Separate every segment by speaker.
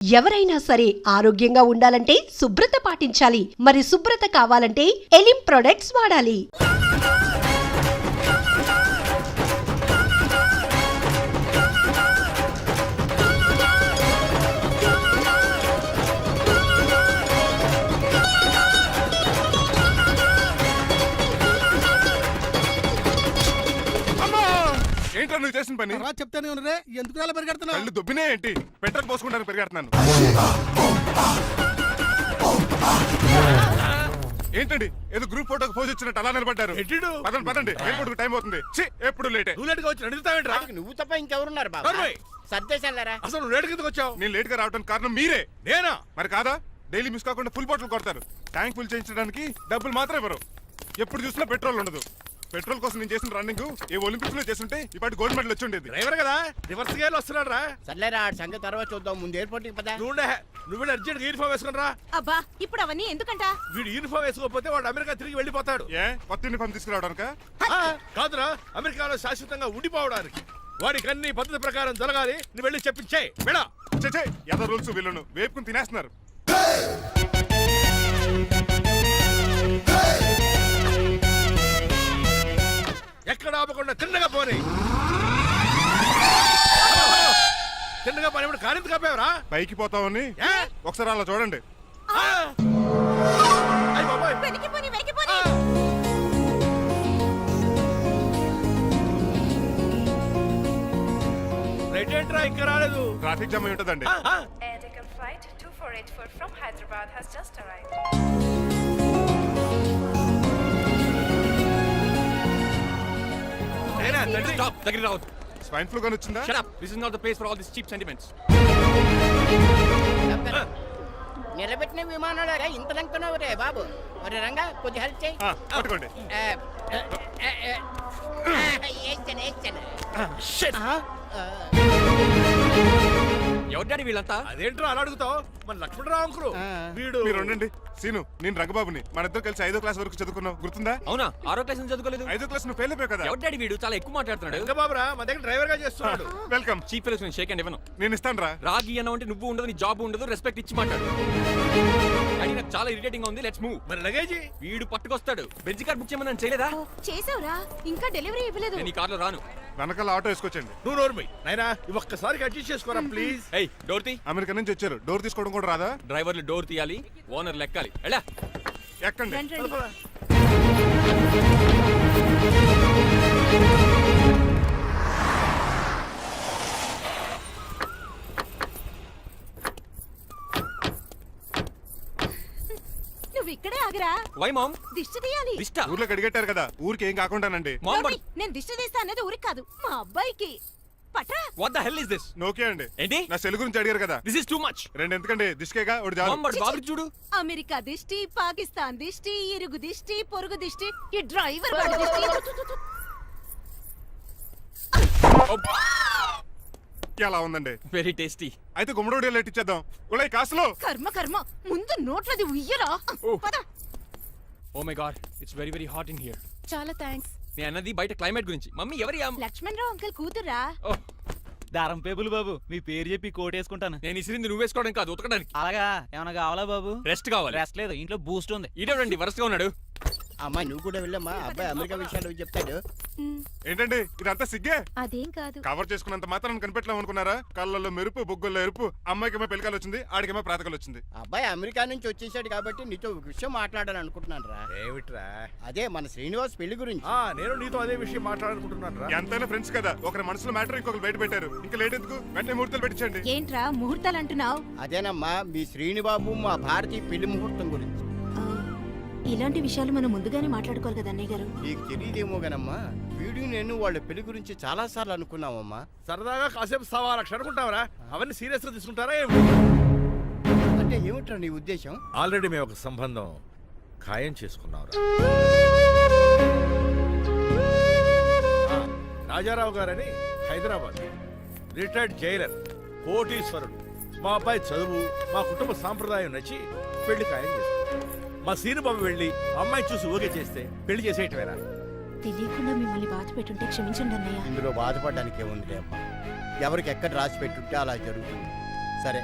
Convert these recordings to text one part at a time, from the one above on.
Speaker 1: ఎవరైనా సరే ఆరోగ్యంగా ఉండాలంటే శుభ్రత పాటించాలి. మరి శుభ్రత కావాలంటే ఎలిం ప్రొడక్ట్స్ వాడాలి.
Speaker 2: ఏంట్రా నువ్వు చేసిన పని?
Speaker 3: చెప్తానే ఉన్నరే, ఎందుకు అలా పరిగెడుతున్నావు?
Speaker 2: కళ్ళు దుబ్బినే ఏంటి? పెట్రోల్ పోసుకుంటాను పరిగెడుతున్నాను. ఏంటండి ఏదో గ్రూప్ ఫోటోకి పోజ్ ఇచ్చినట్టు అలా నిలబడ్డారు? పదండి పదండి, ఎయిర్పోర్ట్ టైం అవుతుంది. ఎప్పుడు లేటే.
Speaker 3: నువ్వు లేట్గా వచ్చి అడుగుతావేంట్రా?
Speaker 4: నువ్వు తప్ప ఇంకెవరున్నారు బాబా? సర్దేశారా?
Speaker 3: అసలు నువ్వు లేట్ కిందకు వచ్చావు.
Speaker 2: నేను లేట్ గా రావడానికి కారణం మీరే.
Speaker 3: నేనా?
Speaker 2: మరి కాదా? డైలీ మిస్ కాకుండా ఫుల్ బాటిల్ కొడతారు. ట్యాంక్ ఫుల్ చేయించడానికి డబ్బులు మాత్రం ఇవ్వరు. ఎప్పుడు చూసినా పెట్రోల్ ఉండదు. పెట్రోల్ కోసం నేను చేసిన రన్నింగ్ ఏ ఒలింపిక్స్ లో చేస్తుంటే ఇప్పటి గోల్డ్ మెడల్ వచ్చి ఉండేది.
Speaker 3: డ్రైవర్ కదా, రివర్స్ గేర్ వస్తున్నాడు రా.
Speaker 4: సర్లేరా, సంగతి తర్వాత చూద్దాం. ముందు ఎయిర్పోర్ట్ కి పదా.
Speaker 3: నువ్వు అర్జెంట్ యూనిఫామ్ వేసుకుని రా.
Speaker 5: అబ్బా, ఇప్పుడు అవన్నీ ఎందుకంట?
Speaker 3: వీడు యూనిఫామ్ వేసుకోకపోతే వాడు అమెరికా తిరిగి వెళ్ళిపోతాడు.
Speaker 2: ఏ కొత్త యూనిఫామ్ తీసుకురావడానికా?
Speaker 3: కాదురా, అమెరికాలో శాశ్వతంగా ఉండిపోవడానికి. వాడికి అన్ని పద్ధతి ప్రకారం జరగాలి. నువ్వు వెళ్ళి చెప్పించే మేడా.
Speaker 2: ఏదో రూల్స్ వీళ్ళను వేపుకుని తినేస్తున్నారు.
Speaker 3: ఎక్కడ ఆపకుండా తిన్నగా పోనీ. తిన్నగా పోనీ కారింత కాపేవరా?
Speaker 2: పైకి పోతామని ఒకసారి అలా చూడండి. ఇంకా రాలేదు. ట్రాఫిక్ జామ్ అయి ఉంటదండి.
Speaker 6: Flight 2484 from Hyderabad has just arrived.
Speaker 7: Stop! Take it out.
Speaker 2: Swine flu గాని వచ్చిందా?
Speaker 7: Shut up. This is not the place for all these cheap sentiments.
Speaker 4: నిలబెట్టిన విమానాలు ఇంత లంకనవు రే బాబు. మరి రంగా కొద్ది హెల్ప్ చేయి.
Speaker 2: పట్టుకోండి.
Speaker 7: ఎవరు డాడీ వీళ్ళంతా?
Speaker 3: అదేంట్రా అలా అడుగుతావు? మన లక్ష్మణరావు అంకులు వీడు.
Speaker 2: మీరు ఉండండి. సీను, నేను రంగబాబుని. మన ఇద్దరు కలిసి 5వ క్లాస్ వరకు చదువుకున్నాం, గుర్తుందా?
Speaker 7: అవునా? 6వ క్లాస్ నుంచి చదువుకోలేదు.
Speaker 2: 5వ క్లాస్ నువ్వు ఫెయిల్ అయిపోయావు కదా.
Speaker 7: ఎవరు డాడీ వీడు? చాలా ఎక్కువ మాట్లాడుతున్నాడు.
Speaker 3: రంగబాబురా, మన దగ్గర డ్రైవర్ గా చేస్తున్నాడు.
Speaker 2: వెల్కమ్.
Speaker 7: చీఫ్ ఫెలోస్ నేను షేక్ అండ్ ఇవ్వను.
Speaker 2: నేను ఇస్తాను రా.
Speaker 7: రాగి అన్న అంటే నువ్వు ఉండదు, నీ జాబ్ ఉండదు, రెస్పెక్ట్ ఇచ్చి మాట్లాడు. డాడీ నాకు చాలా ఇరిటేటింగ్ గా ఉంది. Let's move.
Speaker 3: మరి లగేజీ
Speaker 7: వీడు పట్టుకొస్తాడు. బెంజ్ కార్ బుక్ చేయమని చేయలేదా?
Speaker 5: చేసావురా, ఇంకా డెలివరీ ఇవ్వలేదు.
Speaker 7: నేను ఈ కార్లో రాను.
Speaker 2: వెనకాల ఆటో వేసుకొచ్చండి.
Speaker 3: నువ్వు నోర్మై నాయనా, ఒక్కసారి అడ్జస్ట్ చేసుకోరా ప్లీజ్.
Speaker 7: ఏయ్, డోర్ తీ.
Speaker 2: అమెరికా నుంచి వచ్చారు, డోర్ తీసుకోవడం కూడా రాదా?
Speaker 7: డ్రైవర్లు డోర్ తీయాలి, ఓనర్ లెక్కాలి. ఎలా
Speaker 2: ఎక్కండి.
Speaker 5: నువ్వు ఇక్కడే ఆగరా.
Speaker 7: Why mom?
Speaker 5: దిష్టి తీయాలి.
Speaker 7: దిష్టా?
Speaker 2: ఊర్లో కడిగట్టారు కదా, ఊరికి ఏం కాకుండానండి.
Speaker 7: మామ్ బట్
Speaker 5: నేను దిష్టి తీస్తా అనేది ఊరికి కాదు, మా అబ్బాయికి. పట్రా.
Speaker 7: What the hell is this?
Speaker 2: నోకే అండి.
Speaker 7: ఏంటి?
Speaker 2: నా సెల్ గురించి అడిగారు కదా.
Speaker 7: This is too much.
Speaker 2: రెండు ఎందుకండి? దిష్కేగా ఒకటి చాలు.
Speaker 7: మామ్ బట్ బాబు చూడు.
Speaker 5: అమెరికా దిష్టి, పాకిస్తాన్ దిష్టి, ఇరుగు దిష్టి, పొరుగు దిష్టి, ఈ డ్రైవర్ వాడి దిష్టి.
Speaker 2: ఎలా ఉందండి?
Speaker 7: Very tasty.
Speaker 2: అయితే గుమ్మడి లెట్టిచ్చేద్దాం. ఉలై కాసులో.
Speaker 5: కర్మ కర్మ, ముందు నోట్లది ఉయ్యరా. పద.
Speaker 7: Oh my god, it's very very hot in here.
Speaker 5: చాలా థాంక్స్.
Speaker 7: నేను అన్నది బయట క్లైమేట్ గురించి. మమ్మీ ఎవరి?
Speaker 5: లక్ష్మణరావు అంకుల్ కూతురా.
Speaker 8: దారం పేపులు బాబు, మీ పేరు చెప్పి కోటేసుకుంటాను.
Speaker 7: నేను ఇసిరింది నువ్వు వేసుకోవడం కాదు, ఉతకడానికి.
Speaker 8: అలాగా ఏమన్నా కావాలా బాబు?
Speaker 7: రెస్ట్ కావాలి.
Speaker 8: రెస్ట్ లేదు, ఇంట్లో బూస్ట్ ఉంది.
Speaker 7: ఇదేవండి వరుసగా ఉన్నాడు.
Speaker 4: అమ్మా నువ్వు కూడా వెళ్ళమ్మా, అబ్బాయి అమెరికా విషయాలు చెప్తాడు.
Speaker 2: ఏంటండి ఇదంతా సిగ్గే?
Speaker 5: అదేం కాదు.
Speaker 2: కవర్ చేసుకున్నంత మాత్రం కనిపెట్టలేం అనుకున్నారా? కళ్ళల్లో మెరుపు, బొగ్గుల్లో ఎరుపు. అమ్మాయికేమో పెళ్ళికాలు వచ్చింది, ఆడికేమో ప్రాతకాలు వచ్చింది.
Speaker 4: అబ్బాయి అమెరికా నుంచి వచ్చేసాడు కాబట్టి నీతో ఒక విషయం మాట్లాడాలని అనుకుంటున్నాను రా.
Speaker 3: ఏమిట్రా?
Speaker 4: అదే మన శ్రీనివాస్ పెళ్లి గురించి.
Speaker 3: నేను నీతో అదే విషయం మాట్లాడుకుంటున్నాను రా.
Speaker 2: ఎంతైనా ఫ్రెండ్స్ కదా, ఒకరి మనసులో మ్యాటర్ ఇంకొకరు బయట పెట్టారు. ఇంకా లేట్ ఎందుకు? వెంటనే ముహూర్తాలు పెట్టించండి.
Speaker 5: ఏంట్రా ముహూర్తాలు అంటున్నావు?
Speaker 4: అదేనమ్మా మీ శ్రీనిబాబు మా భారతీయ పెళ్లి ముహూర్తం గురించి.
Speaker 5: ఇలాంటి విషయాలు మనం ముందుగానే మాట్లాడుకోవాలి కదా అన్నయ్య గారు.
Speaker 4: నీకు తెలియదేమో గనమ్మా, వీడు నేను వాళ్ళ పెళ్లి గురించి చాలా సార్లు అనుకున్నామమ్మా.
Speaker 3: సరదాగా కాసేపు సవా లక్ష అనుకుంటావరా? అవన్నీ సీరియస్ గా తీసుకుంటారా?
Speaker 4: అంటే ఏమిట్రా నీ ఉద్దేశం?
Speaker 3: ఆల్రెడీ మేము ఒక సంబంధం ఖాయం చేసుకున్నావురా. రాజారావు గారని హైదరాబాద్ రిటైర్డ్ జైలర్, కోటీశ్వరుడు. మా అబ్బాయి చదువు, మా కుటుంబ సాంప్రదాయం నచ్చి పెళ్లి ఖాయం చేశారు. మా సీనుబాబు వెళ్ళి అమ్మాయి చూసి ఓకే చేస్తే పెళ్లి చేసేయటమేనా?
Speaker 5: తెలియకుండా మిమ్మల్ని బాధ పెట్టుంటే క్షమించండి అన్నయ్య.
Speaker 4: ఇందులో బాధపడడానికి ఏముంది అమ్మా, ఎవరికి ఎక్కడ రాసి పెట్టుంటే అలా జరుగుతుంది. సరే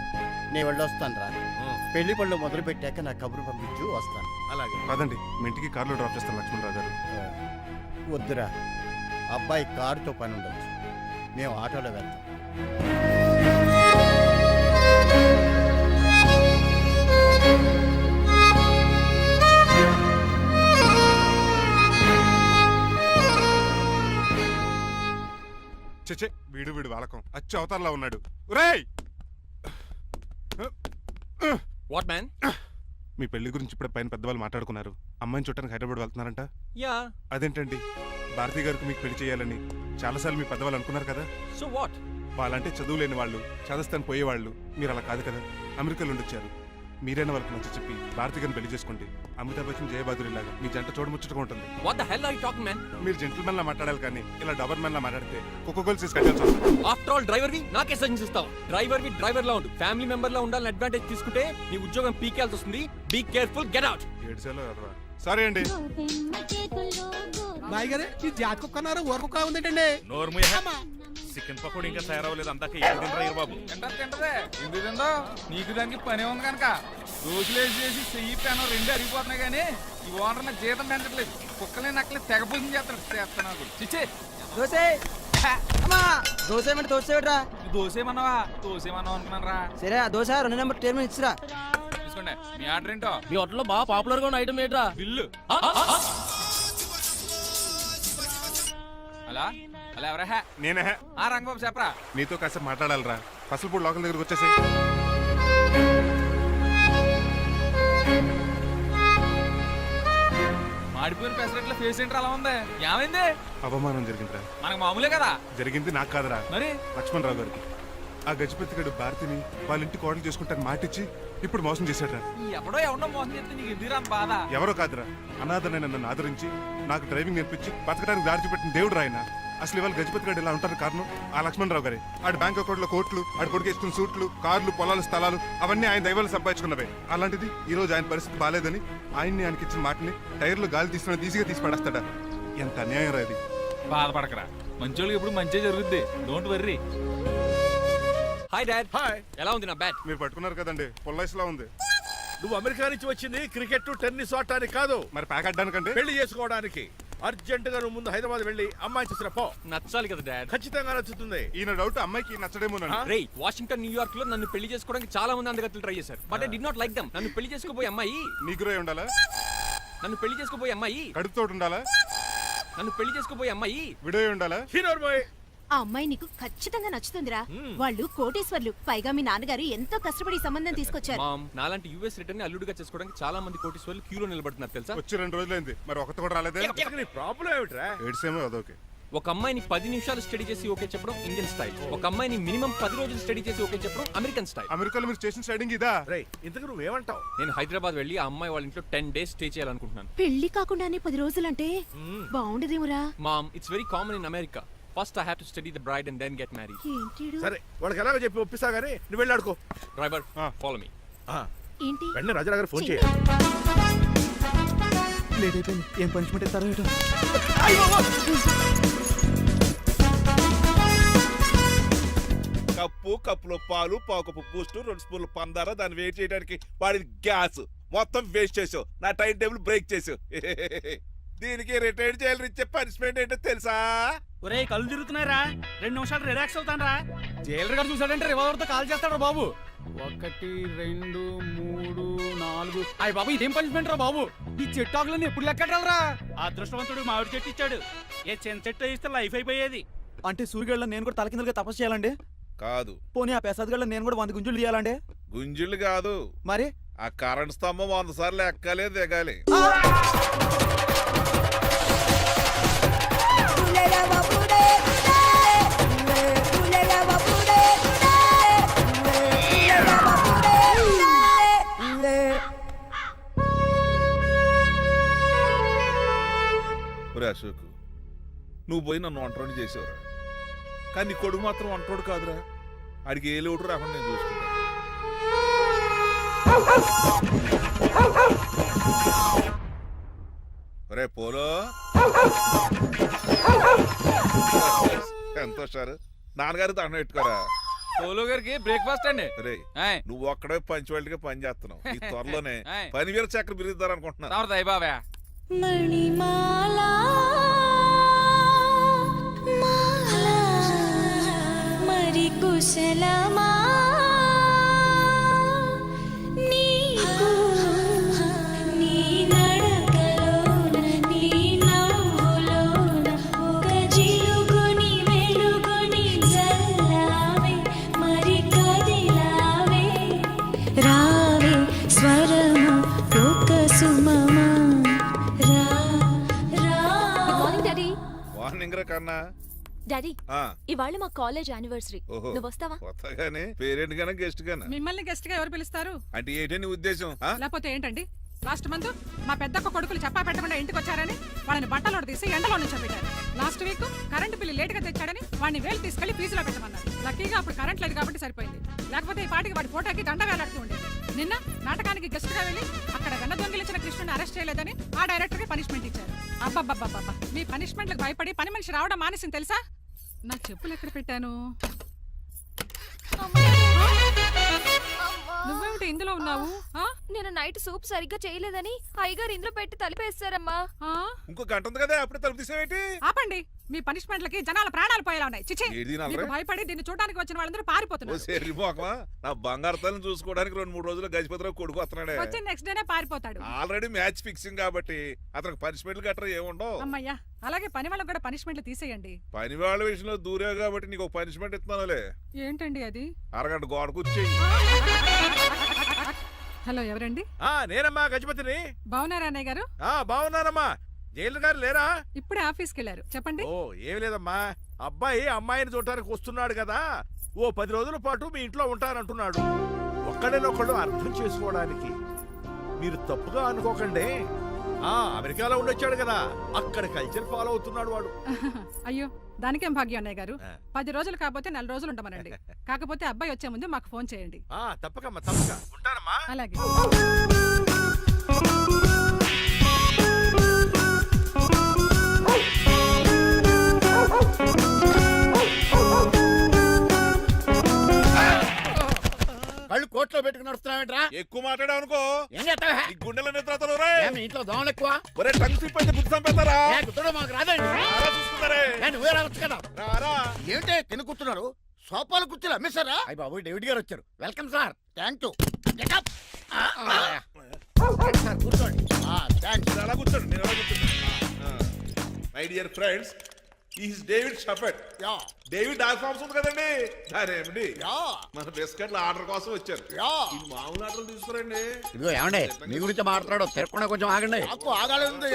Speaker 9: నేను వెళ్ళొస్తాను రా. పెళ్లి పళ్ళు మొదలు పెట్టాక నా కబురు పంపించు, వస్తాను.
Speaker 3: అలాగే.
Speaker 2: పదండి మీ ఇంటికి కార్లో డ్రాప్ చేస్తాను లక్ష్మణరావు గారు.
Speaker 9: వద్దురా, అబ్బాయి కారుతో పని ఉండొచ్చు, మేము ఆటోలో వెళ్తాం.
Speaker 2: చచ్చే వీడు వాలకం అచ్చు అవతారంలో ఉన్నాడు. ఒరేయ్
Speaker 7: వాట్ మ్యాన్?
Speaker 2: మీ పెళ్లి గురించి ఇప్పుడే పైన పెద్దవాళ్ళు మాట్లాడుకున్నారు. అమ్మాయిని చుట్టానికి హైదరాబాద్ వెళ్తున్నారంట.
Speaker 7: యా.
Speaker 2: అదేంటండి, భారతి గారికి మీకు పెళ్లి చేయాలని చాలాసార్లు మీ పెద్దవాళ్ళు అనుకున్నారు కదా.
Speaker 7: So what?
Speaker 2: వాళ్ళంటే చదువు లేని వాళ్ళు, చదస్తాను పోయేవాళ్ళు. మీరు అలా కాదు కదా, అమెరికాలో ఉండొచ్చారు. మీరైనా వాళ్ళకి మంచి చెప్పి భారతి గారిని పెళ్లి చేసుకోండి. అమితాబ్ బచ్చన్ జయబాదురి లాగా మీ జంట చూడముచ్చటగా ఉంటుంది.
Speaker 7: What the hell are you talking man?
Speaker 2: మీరు జెంటిల్మెన్ లా మాట్లాడాలి కానీ ఇలా డబర్ మెన్ లా మాట్లాడితే కుక్క గోల్స్ తీసి కట్టాల్సి వస్తుంది.
Speaker 7: ఆఫ్టర్ ఆల్ డ్రైవర్ వి నాకే సజెషన్ ఇస్తావు? డ్రైవర్ లా ఉండు. ఫ్యామిలీ మెంబర్ లా ఉండాలని అడ్వాంటేజ్ తీసుకుంటే నీ ఉద్యోగం పీకేయాల్సి వస్తుంది. Be careful, get out.
Speaker 2: ఏడ్చేలో సారీ అండి.
Speaker 10: బాయ్ గారే ఈ జాతి కుక్కన్నారు ఊరకుక్క ఉందేంటండి.
Speaker 3: చికెన్ పకోడీ ఇంకా తయారవ్వలేదు, అందాక ఏం తినరా బాబు?
Speaker 10: తింటదే ఎందుకు తిందో, నీకు దానికి పని ఉంది కనుక. రోజులేసి చేసి చెయ్యి పెనం రెండు అరిగిపోతున్నాయి కానీ ఈ ఓనర్ నాకు జీతం పెంచట్లేదు. కుక్కలే నక్కలే తెగ పూజం చేస్తాను. చిచ్చే దోసేమన్నావా? దోసేమన్నావు అనుకున్నాను రా.
Speaker 4: సరే ఆ దోశ 2 నెంబర్ టేబుల్ ఇచ్చిరా.
Speaker 10: తీసుకోండి. మీ ఆర్డర్ ఏంటో?
Speaker 8: మీ హోటల్లో బాగా పాపులర్ గా ఉన్న ఐటమ్ ఏంట్రా?
Speaker 10: బిల్లు. అలా అలా ఎవరా?
Speaker 2: నేనే.
Speaker 10: ఆ రంగబాబు చెప్పరా.
Speaker 2: నీతో కాసేపు మాట్లాడాలరా. పసలపూడి లోకల్ దగ్గరకు వచ్చేసి.
Speaker 10: మాడిపోయిన పెసరట్ల ఫేస్ ఏంటర్ అలా ఉంది, ఏమైంది?
Speaker 2: అవమానం జరిగిందిరా.
Speaker 10: మనకు మామూలే కదా.
Speaker 2: జరిగింది నాకు కాదురా,
Speaker 10: మరి
Speaker 2: లక్ష్మణరావు గారికి. ఆ గజపతి గడు భారతిని వాళ్ళ ఇంటి కోడలు చేసుకుంటాను మాటిచ్చి ఇప్పుడు మోసం చేశాడ్రా.
Speaker 10: ఎవడో ఎవడో మోసం చేస్తే నీకు ఎందుకురా అంత బాధ?
Speaker 2: ఎవరో కాదురా, అనాథనైన నన్ను ఆదరించి నాకు డ్రైవింగ్ నేర్పించి బతకడానికి దారి చూపెట్టిన దేవుడు రాయన. అసలు ఇవాళ గజపతి గడు ఇలా ఉంటారు కారణం ఆ లక్ష్మణరావు గారే. ఆడి బ్యాంక్ అకౌంట్లో కోట్లు, ఆడి కొడుకు వేసుకున్న సూట్లు, కార్లు, పొలాలు, స్థలాలు అవన్నీ ఆయన దైవాలు సంపాదించుకున్నవే. అలాంటిది ఈ రోజు ఆయన పరిస్థితి బాలేదని ఆయనకి ఇచ్చిన మాటని టైర్లు గాలి తీసిన ఈజీగా తీసి పడేస్తాడా? ఎంత అన్యాయం రా ఇది.
Speaker 10: బాధపడకరా, మంచోళ్ళకి ఇప్పుడు మంచి జరుగుద్ది. Don't worry.
Speaker 7: Hi dad.
Speaker 3: Hi.
Speaker 7: ఎలా ఉంది నా బ్యాట్?
Speaker 2: మీరు పట్టుకున్నారు కదండి, పొల్లైస్లా ఉంది.
Speaker 3: నువ్వు అమెరికా నుంచి వచ్చింది క్రికెట్ టెన్నిస్ ఆడటానికి కాదు,
Speaker 2: మరి ప్యాక్ అడ్డానికంటే.
Speaker 3: పెళ్లి చేసుకోవడానికి. అర్జెంట్ గా నువ్వు ముందు హైదరాబాద్ వెళ్ళి అమ్మాయి చూసిన పో.
Speaker 7: నచ్చాలి కదా డాడ్.
Speaker 3: ఖచ్చితంగా నచ్చుతుంది.
Speaker 2: ఈయన డౌట్ అమ్మాయికి నచ్చడేమోనండి.
Speaker 7: రే, వాషింగ్టన్, న్యూయార్క్ లో నన్ను పెళ్లి చేసుకోవడానికి చాలా మంది అందగత్తలు ట్రై చేశారు. But I did not like them. నన్ను పెళ్లి చేసుకోబోయే అమ్మాయి
Speaker 2: నీగురై ఉండాలా?
Speaker 7: నన్ను పెళ్లి చేసుకోబోయే అమ్మాయి
Speaker 2: కడుపుతోటి ఉండాలా?
Speaker 7: నన్ను పెళ్లి చేసుకోబోయే అమ్మాయి
Speaker 2: విడోయి ఉండాలా?
Speaker 3: హీరోర్ బాయ్.
Speaker 5: ఆ అమ్మాయి నీకు ఖచ్చితంగా నచ్చుతుందిరా. వాళ్ళు కోటేశ్వర్లు, పైగా మీ నాన్నగారు ఎంతో కష్టపడి ఈ సంబంధం తీసుకొచ్చారు.
Speaker 7: మామ్, నాలాంటి యూఎస్ రిటర్న్ అల్లుడిగా చేసుకోవడానికి చాలా మంది కోటీశ్వర్లు క్యూలో నిలబడుతున్నారు తెలుసా?
Speaker 2: వచ్చి 2 రోజులైంది, మరి ఒకటి కూడా రాలేదే.
Speaker 3: నీ ప్రాబ్లం ఏమిట్రా?
Speaker 2: ఏడ్సేమో అదొకే.
Speaker 7: ఒక అమ్మాయిని 10 నిమిషాలు స్టడీ చేసి ఓకే చెప్పడం ఇండియన్ స్టైల్. ఒక అమ్మాయిని మినిమం 10 రోజులు స్టడీ చేసి ఓకే చెప్పడం అమెరికన్ స్టైల్.
Speaker 2: అమెరికాలో మీరు చేసిన స్టైడింగ్ ఇదా?
Speaker 3: రే, ఇంతకు నువ్వేమంటావు?
Speaker 7: నేను హైదరాబాద్ వెళ్ళి ఆ అమ్మాయి వాళ్ళ ఇంట్లో 10 days స్టే చేయాలనుకుంటున్నాను.
Speaker 5: పెళ్లి కాకుండానే 10 రోజులంటే బాగుండదేమురా.
Speaker 7: Mom, it's very common in America. First I have to study the bride and then get married.
Speaker 5: ఏంటిడు?
Speaker 3: సరే, వాళ్ళకి ఎలాగో చెప్పి ఒప్పిస్తా గానీ నువ్వు వెళ్ళి ఆడుకో.
Speaker 7: Driver, follow me.
Speaker 5: ఏంటి?
Speaker 3: వెంటనే రాజా గారు ఫోన్ చేయాలి.
Speaker 8: లేట్ అయిపోయింది. ఏం పనిష్మెంట్ ఇస్తారో ఏటో.
Speaker 11: కప్పులో పాలు, పావుకప్పు బూస్ట్, 2 స్పూన్లు పందార, దాన్ని వేట్ చేయడానికి వాడిన గ్యాస్ మొత్తం వేస్ట్ చేసావు. నా టైం టేబుల్ బ్రేక్ చేసావు. దీనికి రిటైర్డ్ జైలు ఇచ్చే పనిష్మెంట్ ఏంటో తెలుసా?
Speaker 8: ఒరే, కళ్ళు తిరుగుతున్నారా? 2 నిమిషాలు రిలాక్స్ అవుతాను రా. జైలర్ గారు చూసాడంటే రివాల్వర్ తో కాల్ చేస్తాడు బాబు. 1 2 3 4. అయ్య బాబు, ఇదేం పనిష్మెంట్ రా బాబు? ఈ చెట్టు ఆకులన్నీ ఎప్పుడు లెక్కట్టాలరా? అదృష్టవంతుడు మామిడి చెట్టు ఇచ్చాడు. ఏ చిన్న చెట్టు ఇస్తే లైఫ్ అయిపోయేది. అంటే సూర్యగడ్డ నేను కూడా తలకిందులుగా తపస్సు చేయాలండి?
Speaker 11: కాదు.
Speaker 8: పోనీ ఆ పెసాద్ నేను కూడా 100 గుంజులు తీయాలండి?
Speaker 11: గుంజులు కాదు,
Speaker 8: మరి
Speaker 11: ఆ కరెంట్ స్తంభం 100 సార్లు ఎక్కాలి, దిగాలి. అశోక్, నువ్వు పోయి నన్ను ఒంటరిని చేసేవరా, కానీ నీ కొడుకు మాత్రం ఒంటోడు కాదురా. ఆడికి ఏ లోటు రాకుండా నేను చూసుకుంటాను. రే పోలో, ఎంత సార్ నాన్నగారు దండం పెట్టుకోరా.
Speaker 10: పోలో గారికి బ్రేక్ఫాస్ట్ అండి.
Speaker 11: రే
Speaker 10: ఆయ్.
Speaker 11: నువ్వు ఒక్కడే పంచువాళ్ళకి పని చేస్తున్నావు ఈ త్వరలోనే
Speaker 10: ఆయ్.
Speaker 11: 10,000 చక్ర బిరుద్దారు అనుకుంటున్నా.
Speaker 10: తమరు దయ బాబా.
Speaker 5: మణిమాలా మరి కుశలమా నీకు నీ నడకలోన నీ నవ్వులోన ఒక జిలుగుని వెలుగుని జల్లావే మరి కదిలావే రావే స్వరము ఒక సుమమా రా రా.
Speaker 6: Morning daddy.
Speaker 11: వార్నింగ్ రా కన్నా.
Speaker 6: డాడీ
Speaker 11: ఆ,
Speaker 6: ఇవాళ మా కాలేజ్ యానివర్సరీ.
Speaker 11: ఓహో.
Speaker 6: నువ్వు వస్తావా?
Speaker 11: కొత్తగానే పేరెంట్ గానే గెస్ట్ గానా
Speaker 8: మిమ్మల్ని గెస్ట్ గా ఎవరు పిలుస్తారు?
Speaker 11: అంటే ఏంటి నీ ఉద్దేశం? ఆ?
Speaker 8: లేకపోతే ఏంటండి, లాస్ట్ మంత్ మా పెద్దక్క కొడుకులు చెప్పా పెట్టకుండా ఇంటికి వచ్చారని వాళ్ళని బట్టలోడు తీసి ఎండలో నుంచోబెట్టారు. Last week current bill late గా తెచ్చాడని వాడిని వేలు తీసుకెళ్లి ఫీజులో పెట్టమన్నారు. లక్కీగా అప్పుడు కరెంట్ లేదు కాబట్టి సరిపోయింది, లేకపోతే ఈ పాటికి వాడి ఫోటోకి దండ వేలాడుతూ ఉండేది. నిన్న నాటకానికి గెస్ట్ గా వెళ్ళి అక్కడ వెన్న దొంగిలించిన కృష్ణుని అరెస్ట్ చేయలేదని ఆ డైరెక్టర్ కి పనిష్మెంట్ ఇచ్చారు. అబ్బబ్బబ్బబ్బా, మీ పనిష్మెంట్లకు భయపడి పని మనిషి రావడం మానేసింది తెలుసా? నా చెప్పులు ఎక్కడ పెట్టాను? నువ్వేమిటి ఇందులో ఉన్నావు?
Speaker 6: నేను నైట్ సూప్ సరిగ్గా చేయలేదని అయ్యగారు ఇందులో పెట్టి తలిపేస్తారమ్మా.
Speaker 11: ఇంకో గంట ఉంది కదా అప్పుడే తలుపు తీసేవేంటి?
Speaker 8: ఆపండి, మీ పనిష్మెంట్లకి జనాల ప్రాణాలు పోయేలా ఉన్నాయి. చిచి,
Speaker 11: ఏది నా
Speaker 8: మీకు
Speaker 11: ఫ్రెండ్?
Speaker 8: భయపడి దీన్ని చూడడానికి వచ్చిన వాళ్ళందరూ పారిపోతున్నారు.
Speaker 11: సరి మోకమా నా బంగారు తల్లిని చూసుకోవడానికి 2-3 రోజులు గజపతిరావు కొడుకు వస్తున్నాడే.
Speaker 8: వచ్చి నెక్స్ట్ డేనే పారిపోతాడు.
Speaker 11: ఆల్రెడీ మ్యాచ్ ఫిక్సింగ్ కాబట్టి అతనికి పనిష్మెంట్లు గట్రా ఏముండవు.
Speaker 8: అమ్మయ్యా, అలాగే పని వాళ్ళకి కూడా పనిష్మెంట్లు తీసేయండి.
Speaker 11: పని వాళ్ళ విషయంలో దూరావు కాబట్టి నీకు ఒక పనిష్మెంట్ ఇస్తున్నానులే.
Speaker 8: ఏంటండి అది?
Speaker 11: అరగంట గోడ కూర్చేయి.
Speaker 8: హలో, ఎవరండి?
Speaker 3: నేనమ్మా గజపతిని.
Speaker 8: బాగున్నారా అన్నయ్య గారు?
Speaker 3: బాగున్నానమ్మా. జైలు గారు లేరా?
Speaker 8: ఇప్పుడే ఆఫీస్కి వెళ్ళారు. చెప్పండి.
Speaker 3: ఓ ఏం లేదమ్మా, అబ్బాయి అమ్మాయిని చూడటానికి వస్తున్నాడు కదా, ఓ 10 రోజుల పాటు మీ ఇంట్లో ఉంటానంటున్నాడు. ఒక్కడనొక్కడు అర్థం చేసుకోవడానికి మీరు తప్పుగా అనుకోకండి. అమెరికాలో ఉండొచ్చాడు కదా, అక్కడ కల్చర్ ఫాలో అవుతున్నాడు వాడు.
Speaker 8: అయ్యో, దానికేం భాగ్యం అన్నయ్య గారు. 10 రోజులు కాకపోతే 4 రోజులు ఉండమనండి. కాకపోతే అబ్బాయి వచ్చే ముందు మాకు ఫోన్ చేయండి.
Speaker 3: తప్పకమ్మా, తప్పక ఉంటానమ్మా.
Speaker 8: అలాగే.
Speaker 9: కళ్ళు కోట్లో పెట్టుకుని నడుస్తున్నావేంట్రా?
Speaker 11: ఎక్కువ మాట్లాడావు అనుకో
Speaker 9: ఏం చేస్తావా?
Speaker 11: నీ గుండెల నిద్రతలు రే.
Speaker 9: మీ ఇంట్లో దోమలు ఎక్కువ?
Speaker 11: ఒరే టంగ్ స్లిప్ అయితే గుర్తు చంపేస్తారా?
Speaker 9: గుర్తుడం మాకు రాదండి.
Speaker 11: రారా చూసుకుంటారే.
Speaker 9: నువ్వే రావచ్చు కదా.
Speaker 11: రారా.
Speaker 9: ఏంటే తిని కూర్చున్నారు? సోఫాలు కుర్చీలు అమ్మేశారా? అయ్యి బాబు, డేవిడ్ గారు వచ్చారు. Welcome sir. Thank you. Sir కూర్చోండి. థ్యాంక్స్.
Speaker 11: మీరు అలా కూర్చోండి, నేను అలా కూర్చోండి. My dear friends, is David షఫెట్. డేవిడ్ డాగ్ ఫార్మ్స్ ఉంది కదండి, దానేమిటి మన బిస్కెట్ల ఆర్డర్ కోసం వచ్చారు. ఈ మామూలు ఆర్డర్లు తీసుకురండి.
Speaker 9: ఇదిగో ఏమండి, మీ గురించి మాట్లాడు, తిరగకుండా కొంచెం ఆగండి. ఆపు, ఆగాలి. ఆగండి,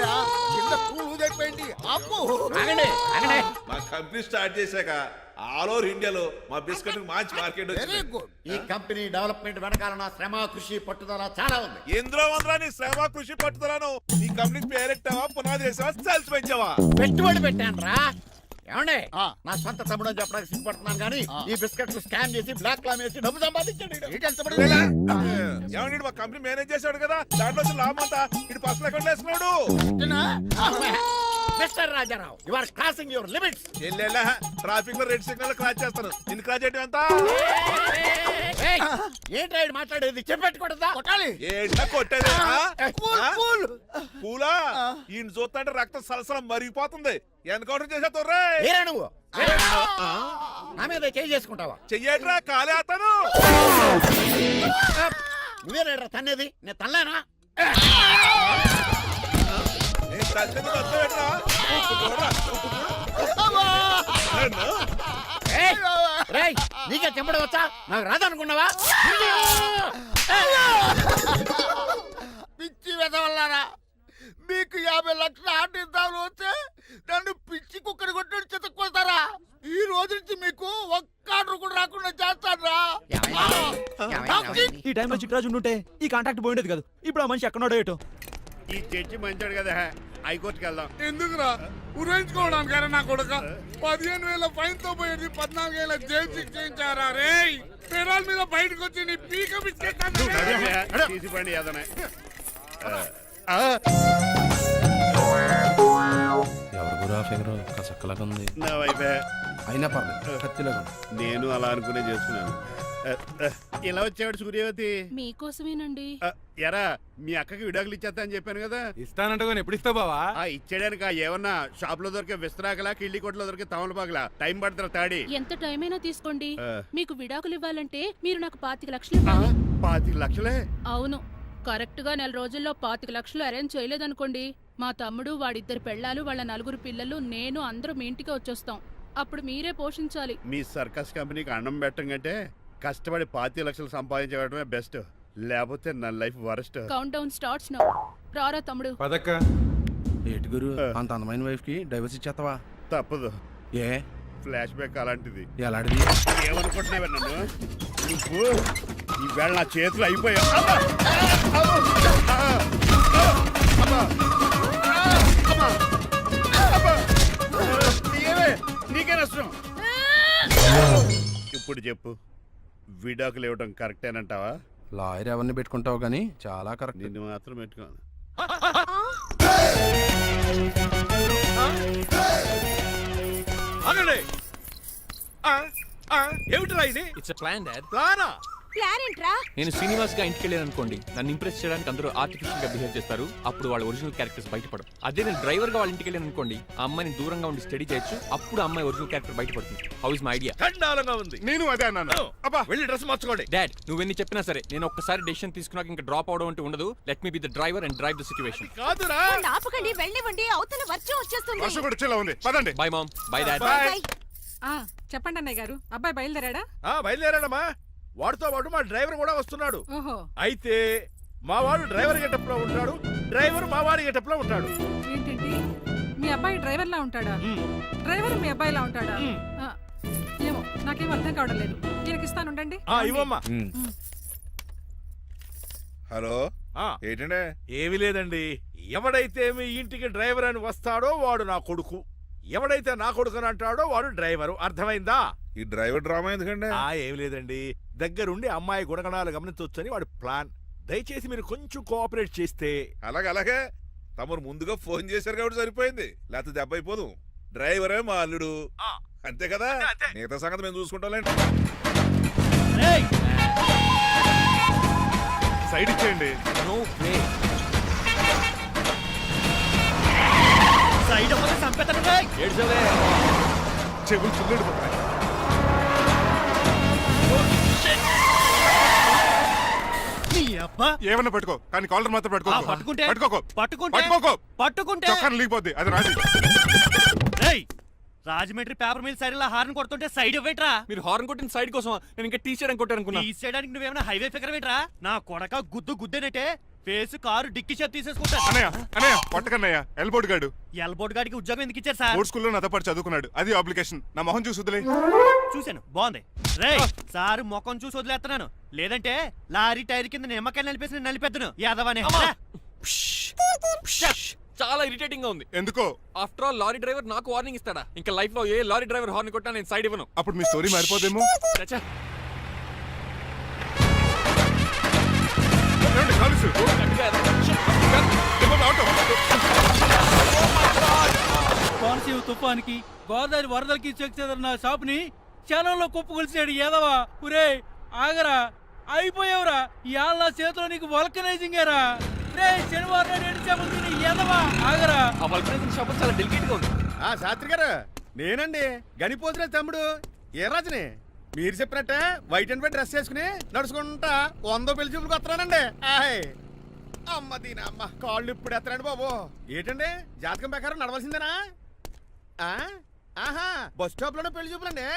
Speaker 9: ఆగండి.
Speaker 11: మా కంపెనీ స్టార్ట్ చేశాక ఆల్ ఓవర్ ఇండియాలో మా బిస్కెట్ మంచి మార్కెట్ వచ్చింది.
Speaker 9: ఈ కంపెనీ డెవలప్మెంట్ వెనకాల నా శ్రమ, కృషి, పట్టుదల చాలా ఉంది.
Speaker 11: ఎందులో ఉందిరా నీ శ్రమ, కృషి, పట్టుదలను? ఈ కంపెనీకి పేరెట్టావా, పునాది వేసావా, సెల్స్ పెంచావా?
Speaker 9: పెట్టుబడి పెట్టాను రా. ఏమండి, నా సొంత తమ్ముడు అని చెప్పడానికి సిగ్గుపడుతున్నాను కానీ ఈ బిస్కెట్లు స్కాన్ చేసి బ్లాక్ లా వేసి డబ్బు సంపాదించండి.
Speaker 11: ఏమండి, మా కంపెనీ మేనేజ్ చేశాడు కదా, దాంట్లో లాభం అంతా ఇటు పర్సనల్ అకౌంట్ వేసుకున్నాడు.
Speaker 9: Mister Rajarao, you are crossing your limits.
Speaker 11: చెల్లెలా ట్రాఫిక్ లో రెడ్ సిగ్నల్ క్రాస్ చేస్తాను, నిన్ను క్రాస్ చేయడం ఎంత?
Speaker 9: ఏంటి రైడ్ మాట్లాడేది? చెప్పెట్టుకూడదా? కొట్టాలి.
Speaker 11: ఏంటా కొట్టేది? పూలా ఈయన చూస్తుంటే రక్తం సలసలం మరిగిపోతుంది. ఎన్కౌంటర్ చేసే తొర్రే.
Speaker 9: ఏరా నువ్వు? నా మీద చేయి చేసుకుంటావా?
Speaker 11: చెయ్యట్రా, కాలే అతను.
Speaker 9: నువ్వే రేడ్రా తన్నేది, నేను తనలేనా? నీకే చెప్పడం వచ్చా? నాకు రాదనుకున్నావా? పిచ్చి వెదవల్లారా, మీకు 50 లక్షలు ఆటిద్దామని వస్తే నన్ను పిచ్చి కుక్కడి కొట్టి చితక్కొస్తారా? ఈ రోజు నుంచి మీకు ఒక్క ఆర్డర్ కూడా రాకుండా చేస్తారా?
Speaker 7: ఈ టైంలో చిట్రాజు ఉంటే ఈ కాంటాక్ట్ పోయిండేది కదా. ఇప్పుడు ఆ మనిషి ఎక్కడో ఏటో.
Speaker 9: ఈ చర్చి మంచాడు కదా, హైకోర్టుకి వెళ్దాం.
Speaker 2: ఎందుకురా ఉరేంచుకోవడానికారా నా కొడుక? 15,000 ఫైన్ తో పోయేది 14 ఏళ్ళ జైలు శిక్ష చేయించారా రే? పెరాల మీద బయటకు వచ్చి నీ పీక
Speaker 9: ఏదనే
Speaker 8: ఎవరు గురా ఫిగర్ కసక్కలాగా ఉంది.
Speaker 9: నా వైఫే.
Speaker 8: అయినా పర్లేదు కత్తిలాగా.
Speaker 9: నేను అలా అనుకునే చేసుకున్నాను. ఇలా వచ్చాడు సూర్యవతి.
Speaker 5: మీకోసమేనండి.
Speaker 9: ఎరా మీ అక్కకి విడాకులు ఇచ్చేస్తా అని చెప్పాను కదా.
Speaker 8: ఇస్తానంటే ఎప్పుడు ఇస్తావు బావా?
Speaker 9: ఇచ్చేయడానికి ఏమన్నా షాప్ లో దొరికే విస్తరాకలా కిళ్ళి కొట్లో దొరికే తమలపాకలా టైం పడుతున్నా తాడి.
Speaker 5: ఎంత టైం అయినా తీసుకోండి.
Speaker 9: ఆ.
Speaker 5: మీకు విడాకులు ఇవ్వాలంటే మీరు నాకు 25 లక్షలు ఇవ్వాలి.
Speaker 9: 25 లక్షలే?
Speaker 5: అవును, కరెక్ట్ గా 4 రోజుల్లో 25 లక్షలు అరేంజ్ చేయలేదనుకోండి, మా తమ్ముడు, వాడిద్దరు పెళ్ళాలు, వాళ్ళ 4 పిల్లలు, నేను అందరూ మీ ఇంటికి వచ్చేస్తాం. అప్పుడు మీరే పోషించాలి.
Speaker 9: మీ సర్కస్ కంపెనీకి అన్నం పెట్టం కంటే కష్టపడి 25 లక్షలు సంపాదించడమే బెస్ట్. లేకపోతే నా life worst.
Speaker 5: Count down starts now. రారా తమ్ముడు.
Speaker 8: పదక్క. ఏటి గురు అంత అందమైన వైఫ్ కి డైవర్స్ ఇచ్చేస్తావా?
Speaker 9: తప్పదు.
Speaker 8: ఏ
Speaker 9: ఫ్లాష్ బ్యాక్ అలాంటిది.
Speaker 8: ఎలాంటిది?
Speaker 9: ఏమనుకుంటున్నావా నన్ను? నువ్వు ఈవేళ నా చేతులు అయిపోయా. నీకే నష్టం. ఇప్పుడు చెప్పు, విడాకులు ఇవ్వడం కరెక్టేనంటావా?
Speaker 8: లాయర్ ఎవరిని పెట్టుకుంటావు గానీ చాలా కరెక్ట్.
Speaker 9: నిన్ను మాత్రం పెట్టుకోను.
Speaker 3: ఆగండి. ఏమిట్రా ఇది?
Speaker 7: It's plan dad.
Speaker 3: ప్లానా?
Speaker 5: ప్లాన్ ఏంట్రా?
Speaker 7: నేను శ్రీనివాస్ గా ఇంటికి వెళ్ళాను అనుకోండి, నన్ను ఇంప్రెస్ చేయడానికి అందరూ ఆర్టిఫిషియల్ గా బిహేవ్ చేస్తారు. అప్పుడు వాళ్ళ ఒరిజినల్ క్యారెక్టర్స్ బయటపడవు. అదే నేను డ్రైవర్ గా వాళ్ళ ఇంటికి వెళ్ళాను అనుకోండి, ఆ అమ్మాయిని దూరంగా ఉండి స్టడీ చేయొచ్చు. అప్పుడు అమ్మాయి ఒరిజినల్ క్యారెక్టర్ బయటపడుతుంది. How is my idea?
Speaker 3: చండాలంగా ఉంది.
Speaker 2: నేను అదే అన్నాను. అబ్బా
Speaker 3: వెళ్ళి డ్రెస్ మార్చుకోండి.
Speaker 7: డాడ్ నువ్వెన్ని చెప్పినా సరే నేను ఒక్కసారి డెసిషన్ తీసుకున్నాక ఇంకా డ్రాప్ అవడం అంటూ ఉండదు. Let me be the driver and drive the situation.
Speaker 3: కాదురా.
Speaker 5: ఆపకండి, వెళ్ళనివ్వండి. అవతల వర్షం వచ్చేస్తుంది.
Speaker 2: వర్షం కూడా వచ్చేలా ఉంది. పదండి.
Speaker 7: Bye mom. Bye dad.
Speaker 3: Bye.
Speaker 6: చెప్పండి అన్నయ్య గారు, అబ్బాయి బయలుదేరాడా?
Speaker 3: బయలుదేరాడమ్మా. వాడితో పాటు మా డ్రైవర్ కూడా వస్తున్నాడు.
Speaker 6: ఓహో,
Speaker 3: అయితే మా వాడు డ్రైవర్ గెటప్ లో ఉంటాడు, డ్రైవర్ మా వాడి గెటప్ లో ఉంటాడు.
Speaker 6: ఏంటండి మీ అబ్బాయి డ్రైవర్ లా ఉంటాడా? డ్రైవర్ మీ అబ్బాయిలా ఉంటాడా? ఆ, ఏమో నాకేం అర్థం కావడం లేదు. ఈయనకి ఇస్తానుండండి.
Speaker 3: ఇవ్వమ్మా.
Speaker 11: హలో ఏంటంటే?
Speaker 3: ఏమీ లేదండి. ఎవడైతే మీ ఇంటికి డ్రైవర్ అని వస్తాడో వాడు నా కొడుకు, ఎవడైతే నా కొడుకు అని అంటాడో వాడు డ్రైవరు. అర్థమైందా?
Speaker 11: ఈ డ్రైవర్ డ్రామా ఎందుకండి?
Speaker 3: ఏమి లేదండి, దగ్గరుండి అమ్మాయి గుణగణాలు గమనించవచ్చని వాడి ప్లాన్. దయచేసి మీరు కొంచెం కోఆపరేట్ చేస్తే.
Speaker 11: అలాగే తమరు ముందుగా ఫోన్ చేశారు కాబట్టి సరిపోయింది, లేకపోతే దెబ్బ అయిపోదు. డ్రైవరే మా అల్లుడు, అంతే కదా? మిగతా సంగతి మేము చూసుకుంటాంలేండి.
Speaker 2: సైడ్ ఇచ్చేయండి.
Speaker 7: No way.
Speaker 3: సైడ్ అవ్వదు, సంపెత్తను.
Speaker 7: ఏడ్చవే.
Speaker 2: చెవులు చుల్లెడు పోతాయి. ఏమన్నా పట్టుకో, కానీ కాలర్ మాత్రం పట్టుకో. పట్టుకోకో. చొక్కాను లీగిపోద్ది. అది Raji.
Speaker 8: Rajahmundry paper mill side horn కొడుతుంటే సైడ్ ఇవ్వేట్రా?
Speaker 7: మీరు హార్న్ కొట్టిన సైడ్ కోసం నేను ఇంకా టీ చేయడానికి కొట్టారనుకున్నా.
Speaker 8: ఈ చేయడానికి నువ్వేమైనా హైవే ఫిగర్ వేట్రా? నా కొడక గుద్దేనట్టే ఫేస్ కారు డిక్కి షేప్ తీసేసుకుంటా.
Speaker 2: అన్నయ్య పట్టకన్నయ్య. ఎల్బోర్డ్ గాడు.
Speaker 8: ఎల్బోర్డ్ గాడికి ఉద్యోగం ఎందుకు ఇచ్చారు సార్?
Speaker 2: బోర్డ్ స్కూల్లో నాతో పాటు చదువుకున్నాడు. అది అప్లికేషన్. నా మొహం చూసి వదిలే.
Speaker 8: చూశాను, బాగుంది. రే సారు మొఖం చూసి వదిలేస్తున్నాను, లేదంటే లారీ టైర్ కింద నిమ్మకాయ నలిపేసి నలిపేద్దును యాదవనే.
Speaker 7: చాలా ఇరిటేటింగ్ గా ఉంది.
Speaker 2: ఎందుకో?
Speaker 7: ఆఫ్టర్ ఆల్ లారీ డ్రైవర్ నాకు వార్నింగ్ ఇస్తాడా? ఇంకా లైఫ్ లో ఏ లారీ డ్రైవర్ హార్న్ కొట్టా నేను సైడ్ ఇవ్వను.
Speaker 2: అప్పుడు మీ స్టోరీ మారిపోదేమో.
Speaker 8: కోనసీమ తుఫానికి గోదావరి వరదలకి చెక్ చేదన్న షాప్ ని క్షణంలో కుప్పకొలిసాడు యాదవా. ఒరే ఆగరా, అయిపోయావురా. ఇవాళ చేతిలో నీకు వల్కనైజింగ్ ఏరా. రే శనివారం యాదవా ఆగరా.
Speaker 7: ఆ వల్కనైజింగ్ షాప్ చాలా డెలికేట్ గా ఉంది.
Speaker 9: శాస్త్రి గారు, నేనండి గనిపోతున్న తమ్ముడు ఏ రాజుని. మీరు చెప్పినట్టే వైట్ అండ్ వైట్ డ్రెస్ వేసుకుని నడుచుకుంటా 100 పెళ్లి చూపులకు వస్తున్నానండి. అమ్మ దీని అమ్మ కాళ్ళు ఇప్పుడు ఎత్తరండి బాబు. ఏంటండి జాతకం ప్రకారం నడవలసిందేనా? ఆహా, బస్ స్టాప్ లోనే పెళ్లి చూపులండి.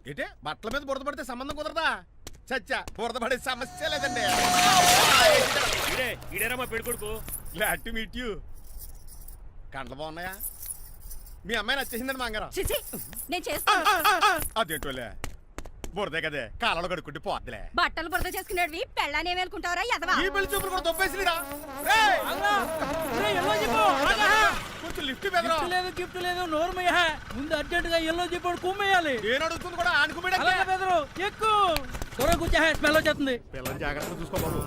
Speaker 9: ఏంటి బట్టల మీద బురద పడితే సంబంధం కుదరదా? చచ్చా, బురద పడే సమస్య లేదండి.
Speaker 8: ఇడేరా పెళ్లి కొడుకు.
Speaker 9: Glad to meet you. కండ్లు బాగున్నాయా? మీ అమ్మాయి నచ్చేసిందండి మంగారం.
Speaker 5: నేను చేస్తాను.
Speaker 9: అదేంటోలే, బురదే కదే కాలలో కడుక్కుంటే పోద్దులే.
Speaker 5: బట్టలు బురద చేసుకునేవి పెళ్ళాన్ని ఏమేలుకుంటావరా యదవా?
Speaker 9: ఈ పెళ్లి చూపులు కూడా దొబ్బేసిరా. కొంచెం లిఫ్ట్
Speaker 8: లేదు గిఫ్ట్ లేదు నోరుమయ్య. ముందు అర్జెంట్ గా ఎల్లో చెప్పాడు కుమ్మేయాలి.
Speaker 9: నేను అడుగుతుంది కూడా ఆనుకుమేడా.
Speaker 8: ఎక్కువ త్వరగా కూర్చో, స్మెల్ వచ్చేస్తుంది.
Speaker 9: పిల్లలు జాగ్రత్తగా చూసుకోబాబు.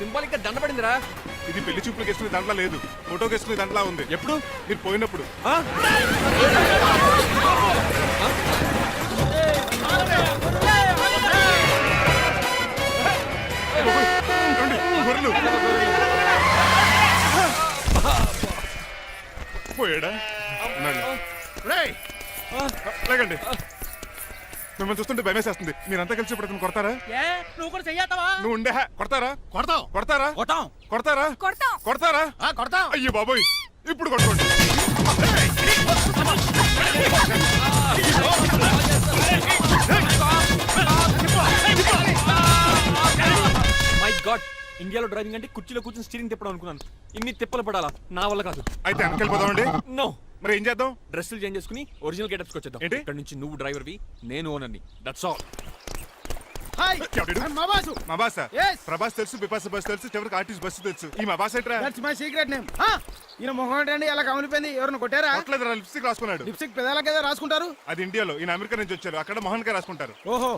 Speaker 7: సింబాలిక్ గా దండ పడిందిరా.
Speaker 2: ఇది పెళ్లి చూపులకు వేసుకునే దాంట్లో లేదు, ఫోటోకి వేసుకునే దాంట్లో ఉంది.
Speaker 7: ఎప్పుడు?
Speaker 2: మీరు పోయినప్పుడు.
Speaker 7: ఆ?
Speaker 2: ఏమండి? గొర్రెలు. పోయాడా? ఉన్నాడు.
Speaker 3: రేయ్
Speaker 2: లేకండి, మిమ్మల్ని చూస్తుంటే భయమేసేస్తుంది. మీరంతా కలిసి ఇప్పుడు అతను కొడతారా?
Speaker 8: ఏ నువ్వు కూడా చెయ్యతావా?
Speaker 2: నువ్వు ఉండే కొడతారా?
Speaker 3: కొడతాం
Speaker 2: కొడతారా?
Speaker 3: కొడతాం
Speaker 2: కొడతారా?
Speaker 6: కొడతాం.
Speaker 2: కొడతారా?
Speaker 3: కొడతాం.
Speaker 2: అయ్యో బాబోయ్, ఇప్పుడు కొట్టుకోండి.
Speaker 7: మై గాడ్, ఇండియాలో డ్రైవింగ్ అంటే కుర్చీలో కూర్చొని స్టీరింగ్ తిప్పడం అనుకున్నాను. ఇన్ని తిప్పలు పడాలా? నా వల్ల కాదు.
Speaker 2: అయితే వెనకెళ్ళిపోదామండి.
Speaker 7: నో.
Speaker 2: మరి ఏం చేద్దాం?
Speaker 7: డ్రెస్సులు చేంజ్ చేసుకుని ఒరిజినల్ గెటప్స్కి వచ్చేద్దాం.
Speaker 2: ఏంటి?
Speaker 7: ఇక్కడ నుంచి నువ్వు డ్రైవర్వి, నేను ఓనర్ని. That's all.
Speaker 3: హాయ్
Speaker 2: ఎవడు?
Speaker 3: మా బాసు.
Speaker 2: మా బాస.
Speaker 3: Yes.
Speaker 2: ప్రభాస్ తెలుసు, బిపాస బస్ తెలుసు, చివరికి ఆర్టిస్ట్ బస్సు తెలుసు. ఈ మా బాస్ ఏంట్రా?
Speaker 9: That's my secret name. ఈయన మొహం ఏంటండి ఎలా కమిలిపోయింది? ఎవరిని కొట్టారా?
Speaker 2: కొట్టలేదురా, లిప్స్టిక్ రాసుకున్నాడు.
Speaker 9: లిప్స్టిక్ పెదాల కదా రాసుకుంటారు.
Speaker 2: అది ఇండియాలో, ఈయన అమెరికా నుంచి వచ్చారు. అక్కడ మోహన్ గారు రాసుకుంటారు.
Speaker 9: ఓహో,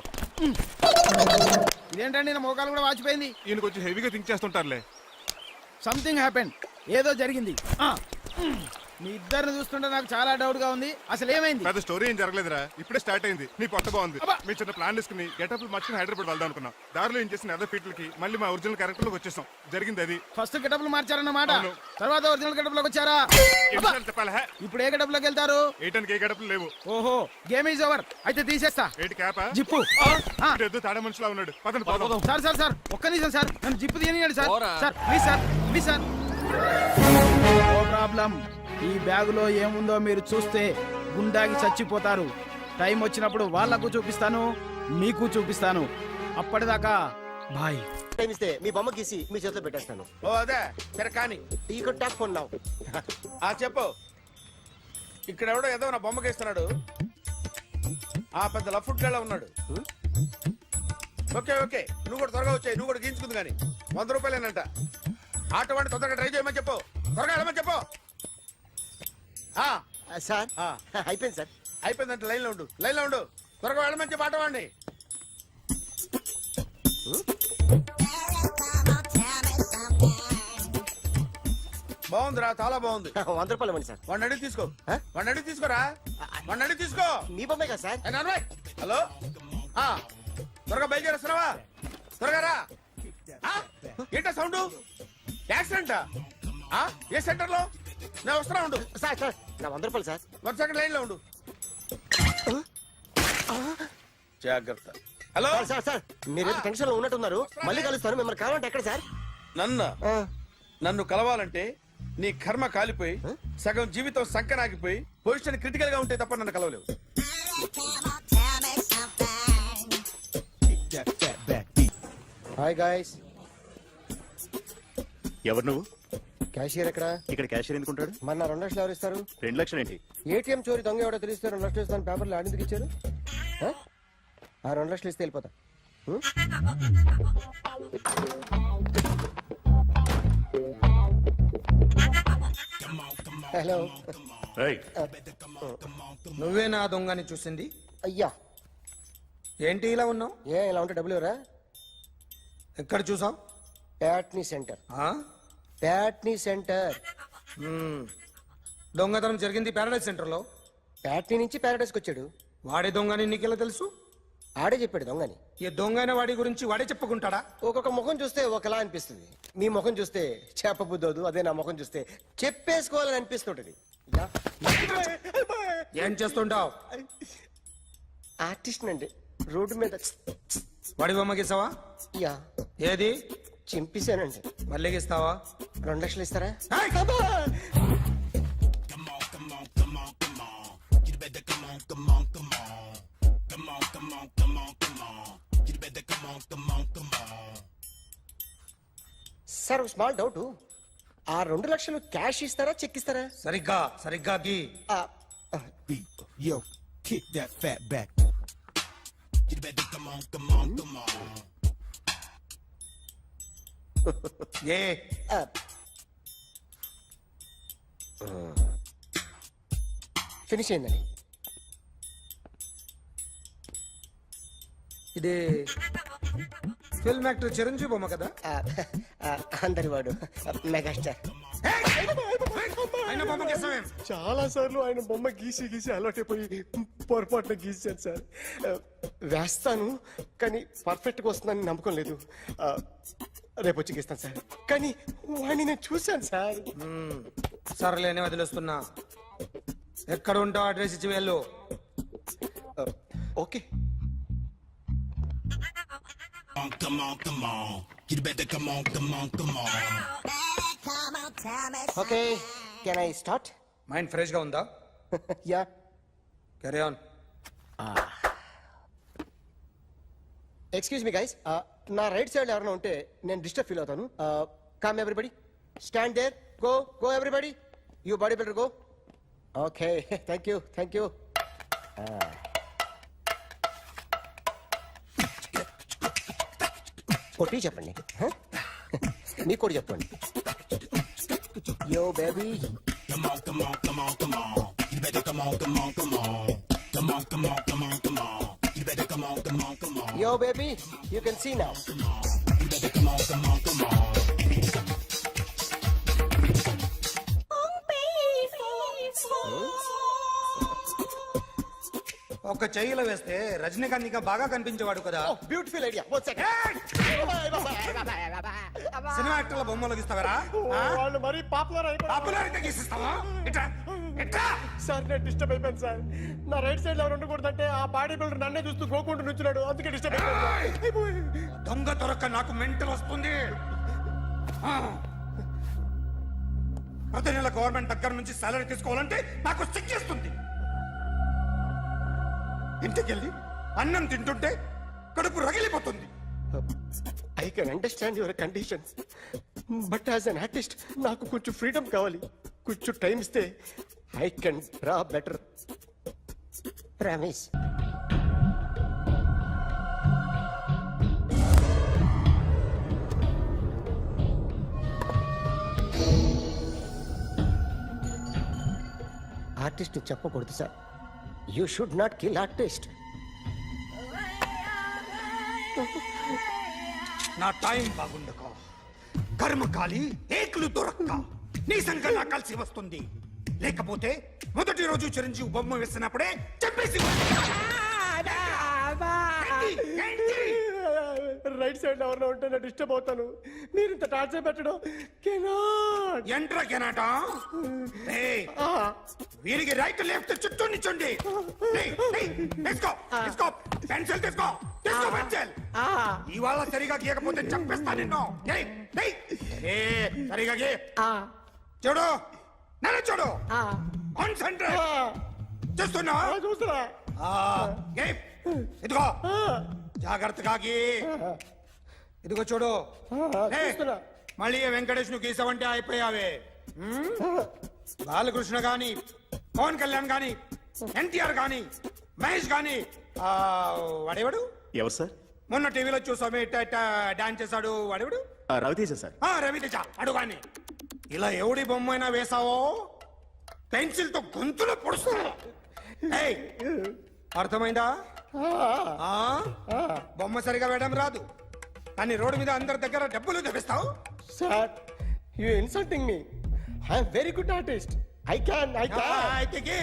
Speaker 9: ఇదేంటండి నా మోకాలు కూడా వాచిపోయింది.
Speaker 2: ఈయన కొంచెం హెవీగా థింక్ చేస్తుంటారులే.
Speaker 9: సంథింగ్ హ్యాపెన్, ఏదో జరిగింది. మీ ఇద్దరిని చూస్తుంటే నాకు చాలా డౌట్ గా ఉంది. అసలు ఏమైంది?
Speaker 2: పెద్ద స్టోరీ ఏం జరగలేదురా, ఇప్పుడే స్టార్ట్ అయింది. నీ పొట్ట బాగుంది.
Speaker 9: అబ్బా.
Speaker 2: మీ చిన్న ప్లాన్ తీసుకుని గెటప్ మార్చుకుని హైదరాబాద్ వెళ్దాం అనుకున్నాం. దారిలో ఏం చేసిన అదర్ ఫీట్లకి మళ్ళీ మా ఒరిజినల్ క్యారెక్టర్ లోకి వచ్చేసాం. జరిగింది అది.
Speaker 9: ఫస్ట్ గెటప్లు మార్చారన్నమాట,
Speaker 2: అవును.
Speaker 9: తర్వాత ఒరిజినల్ గెటప్ లోకి వచ్చారా?
Speaker 2: ఎన్నిసార్లు చెప్పాలా?
Speaker 9: ఇప్పుడు ఏ గెటప్ లోకి వెళ్తారు?
Speaker 2: ఏటానికి ఏ గడపలు లేవు.
Speaker 9: ఓహో, గేమ్ ఈజ్ ఓవర్. అయితే తీసేస్తా
Speaker 2: ఏటి క్యాపా?
Speaker 9: జిప్పు.
Speaker 2: ఎద్దు తాడ మనుషులా ఉన్నాడు. పదండి పోదాం.
Speaker 9: సార్ సార్ సార్ ఒక్క నిమిషం సార్, నన్ను జిప్పు తీయనియండి సార్.
Speaker 7: పోరా.
Speaker 9: Sir please sir, please sir. No problem. ఈ బ్యాగులో ఏముందో మీరు చూస్తే గుండాకి చచ్చిపోతారు. టైం వచ్చినప్పుడు వాళ్ళకు చూపిస్తాను, మీకు చూపిస్తాను. అప్పటిదాకా బాయ్.
Speaker 12: టైం ఇస్తే మీ బొమ్మ గీసి మీ చేతిలో పెట్టేస్తాను.
Speaker 3: ఓ అదే సరే కానీ
Speaker 12: ఈ టాక్ ఫోన్ నావు.
Speaker 3: చెప్పు. ఇక్కడ ఎవడో ఏదో నా బొమ్మకి ఇస్తున్నాడు. ఆ పెద్ద లఫుట్ గళ్ళ ఉన్నాడు. ఓకే ఓకే, నువ్వు కూడా త్వరగా వచ్చాయి. నువ్వు కూడా గీంచుకుంది కానీ 100 రూపాయలేనంట. ఆటో వాడిని తొందరగా ట్రై చేయమని చెప్పు. త్వరగా వెళ్ళమని చెప్పు.
Speaker 12: సార్ అయిపోయింది సార్.
Speaker 3: అయిపోయిందంటే లైన్లో ఉండు, లైన్లో ఉండు. త్వరగా వెళ్ళమని చెప్పు ఆటో వాడిని. బాగుందిరా, చాలా బాగుంది.
Speaker 12: 100 రూపాయలు ఇవ్వండి సార్.
Speaker 3: వాడిని అడిగి తీసుకో. వాడిని అడిగి తీసుకోరా. వాడిని అడిగి తీసుకో.
Speaker 12: మీ బొమ్మే కదా సార్.
Speaker 3: హలో, త్వరగా బయలుదేరేస్తున్నావా? త్వరగా రా. ఏంటా సౌండ్? యాక్సిడెంటా? ఏ సెంటర్ లో? నేను వస్తున్నా ఉండు.
Speaker 12: సార్ సార్ నా 100 రూపాయలు సార్.
Speaker 3: 1 సెకండ్ లైన్ లో ఉండు. జాగ్రత్త. హలో
Speaker 12: సార్ సార్ సార్ మీరు టెన్షన్ లో ఉన్నట్టున్నారు. మళ్ళీ కలుస్తాను. మిమ్మల్ని కావాలంటే ఎక్కడ సార్?
Speaker 3: నన్ను కలవాలంటే నీ కర్మ కాలిపోయి సగం జీవితం సంకనాగిపోయి పొజిషన్ క్రిటికల్ గా ఉంటే తప్ప నన్ను కలవలేవు.
Speaker 12: Hi guys.
Speaker 13: ఎవరు నువ్వు?
Speaker 12: క్యాషియర్ ఎక్కడ?
Speaker 13: ఇక్కడ క్యాషియర్ ఎందుకుంటాడు?
Speaker 12: మన 2 లక్షలు ఎవరు ఇస్తారు?
Speaker 13: 2 లక్షలు ఏంటి?
Speaker 12: ఏటీఎం చోరీ దొంగ ఎవడో తెలిస్తే 2 లక్షలు ఇస్తాను పేపర్లు ఆడిందుకు ఇచ్చారు. ఆ 2 లక్షలు ఇస్తే వెళ్ళిపోతా. హలో.
Speaker 9: నువ్వే నా దొంగని చూసింది?
Speaker 12: అయ్యా
Speaker 9: ఏంటి ఇలా ఉన్నావు?
Speaker 12: ఇలా ఉంటే డబ్బులు ఎవరా?
Speaker 9: ఎక్కడ చూసావు?
Speaker 12: ప్యాట్నీ సెంటర్. ప్యాట్నీ సెంటర్.
Speaker 9: దొంగతనం జరిగింది ప్యారడైజ్ సెంటర్ లో.
Speaker 12: ప్యాట్నీ నుంచి ప్యారడైస్కి వచ్చాడు.
Speaker 9: వాడే దొంగని నీకెలా తెలుసు?
Speaker 12: ఆడే చెప్పాడు దొంగని.
Speaker 9: ఈ దొంగైన వాడి గురించి వాడే చెప్పుకుంటాడా?
Speaker 12: ఒక్కొక్క ముఖం చూస్తే ఒకలా అనిపిస్తుంది. మీ ముఖం చూస్తే చెప్పబుద్దోదు. అదే నా ముఖం చూస్తే చెప్పేసుకోవాలని అనిపిస్తుంటది.
Speaker 9: ఏం చేస్తుంటావు?
Speaker 12: ఆర్టిస్ట్ అండి. రోడ్డు మీద
Speaker 9: వాడి బొమ్మ గీసావా?
Speaker 12: యా.
Speaker 9: ఏది?
Speaker 12: చింపేశానండి.
Speaker 9: మళ్ళీ గీస్తావా?
Speaker 12: 2 లక్షలు ఇస్తారా? సార్ ఒక స్మాల్ డౌట్. ఆ 2 లక్షలు క్యాష్ ఇస్తారా చెక్ ఇస్తారా?
Speaker 9: సరిగ్గా సరిగ్గా గీ.
Speaker 12: Yo, kick that fat back. You better come on, come on, come on. Finish అయిందండి.
Speaker 9: ఇది
Speaker 8: ఫిల్మ్ యాక్టర్ చిరంజీవి బొమ్మ కదా?
Speaker 4: అందరి వాడు మెగాస్టార్.
Speaker 8: ఆయన బొమ్మ గీసావేం?
Speaker 9: చాలా సార్లు ఆయన బొమ్మ గీసి గీసి అలవాటైపోయి పొరపాటున గీసాను సార్. వేస్తాను కానీ పర్ఫెక్ట్గా వస్తుందని నమ్మకం లేదు. రేపు వచ్చి గీస్తాను సార్. కానీ వాడిని నేను చూశాను సార్.
Speaker 8: సర్లేనే వదిలేస్తున్నా. ఎక్కడ ఉంటావు అడ్రస్ ఇచ్చి వెళ్ళు.
Speaker 9: Okay.
Speaker 12: Come on, come on. You better come on, come on, come on.
Speaker 4: Okay, can I start?
Speaker 8: Mind fresh గా ఉందా?
Speaker 4: Yeah.
Speaker 8: Carry on.
Speaker 4: Excuse me guys, నా రైట్ సైడ్ ఎవరైనా ఉంటే నేను డిస్టర్బ్ ఫీల్ అవుతాను. Come everybody, stand there, go go everybody, you body builder go. Okay, thank you thank you. కొట్టి చెప్పండి, మీకు కూడా చెప్పండి. Yo baby.
Speaker 12: Come on, come on, come on, come on. You better come on, come on, come on. Come on, come on, come on, come on. You better come on, come on, come on.
Speaker 4: Yo baby, you can see now.
Speaker 12: You better come on, come on, come on.
Speaker 8: ఒక చెయ్యిలో వేస్తే రజనీకాంత్ ఇంకా బాగా కనిపించేవాడు కదా.
Speaker 4: Beautiful idea. One second.
Speaker 8: Cinema యాక్టర్ల బొమ్మలు గీస్తావరా?
Speaker 9: వాళ్ళు మరీ పాపులర్ అయిపోయారు.
Speaker 8: పాపులారిటీ గీసిస్తావా? ఇట్రా ఇట్రా.
Speaker 9: సార్ నేను డిస్టర్బ్ అయిపోయాను సార్. నా రైట్ సైడ్ ఎవరు ఉండకూడదంటే ఆ బాడీ బిల్డర్ నన్నే చూస్తూ గోకుంటూ నుంచున్నాడు, అందుకే డిస్టర్బ్ అయిపోయాను.
Speaker 8: దొంగ దొరక్క నాకు మెంటల్ వస్తుంది. ప్రతి నెల గవర్నమెంట్ దగ్గర నుంచి సాలరీ తీసుకోవాలంటే నాకు సిగ్గేస్తుంది. ఇంటికెళ్ళి అన్నం తింటుంటే కడుపు రగిలిపోతుంది.
Speaker 9: I can understand your conditions, but as an artist నాకు కొంచెం ఫ్రీడమ్ కావాలి. కొంచెం టైం ఇస్తే I can draw better.
Speaker 4: Promise. Artist చెప్పకూడదు sir. You should not kill artist.
Speaker 8: నా టైం బాగుండక కర్మకాలి ఏకులు దొరక్క నీ సంఘం నాకు కలిసి వస్తుంది. లేకపోతే మొదటి రోజు చిరంజీవి బొమ్మ వేసినప్పుడే చెప్పేసి
Speaker 9: రైట్ సైడ్ ఎవరిలో ఉంటే నేను డిస్టర్బ్ అవుతాను. మీరు ఇంత టార్చర్ పెట్టడం కెనాట్.
Speaker 8: ఎంట్రా కెనాట. వీరికి రైట్ లెఫ్ట్ చుట్టూ నిచ్చండి. పెన్సిల్ తీసుకో, తీసుకో పెన్సిల్. ఇవాళ సరిగా గీయకపోతే చంపేస్తా నిన్ను. సరిగా గీ. చూడు, నన్ను చూడు. కాన్సంట్రేట్ చేస్తున్నా.
Speaker 9: చూస్తున్నా.
Speaker 8: ఇదిగో జాగ్రత్తగా గీ. ఇదిగో చూడు. మళ్ళీ వెంకటేష్ ను గీసావంటే అయిపోయావే. బాలకృష్ణ గాని, పవన్ కళ్యాణ్ గాని, ఎన్టీఆర్ గాని, మహేష్ గాని, వాడేవాడు
Speaker 13: ఎవరు సార్?
Speaker 8: మొన్న టీవీలో చూసామే డాన్స్ చేశాడు, వాడేవాడు?
Speaker 13: రవితేజ సార్.
Speaker 8: రవితేజ అడు గాని. ఇలా ఎవడి బొమ్మ అయినా వేసావో పెన్సిల్ తో గొంతులో పొడుస్తావు. అర్థమైందా? బొమ్మ సరిగా వేయడం రాదు కానీ రోడ్డు మీద అందరి దగ్గర డబ్బులు తెప్పిస్తావు.
Speaker 9: Sir you insulting me. I am very good artist. I can
Speaker 8: అయితే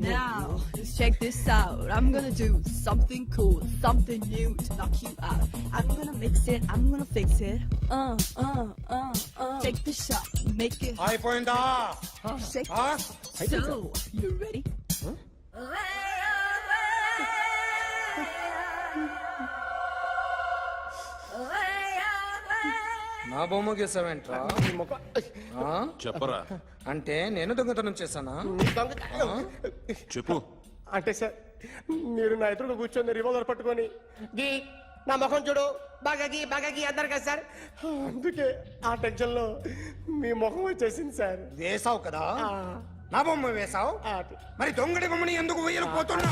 Speaker 14: Now, check this out. I'm gonna do something cool, something new to knock you out. I'm gonna mix it, I'm gonna fix it. Take the shot, make it.
Speaker 8: అయిపోయిందా?
Speaker 14: Shake it. So, you ready?
Speaker 8: నా బొమ్మ గీసావేంట్రా?
Speaker 11: చెప్పరా.
Speaker 8: అంటే నేను దొంగతనం చేశానా?
Speaker 11: చెప్పు.
Speaker 9: అంటే సార్ మీరు నా ఎదురుగా కూర్చొని రివాల్వర్ పట్టుకొని
Speaker 4: గీ, నా ముఖం చూడు, బాగా గీ అందరు కదా సార్.
Speaker 9: అందుకే ఆ టెన్షన్ లో మీ ముఖం వచ్చేసింది సార్.
Speaker 8: వేసావు కదా, నా బొమ్మ వేసావు. మరి దొంగడి బొమ్మని ఎందుకు వేయలేకపోతున్నా?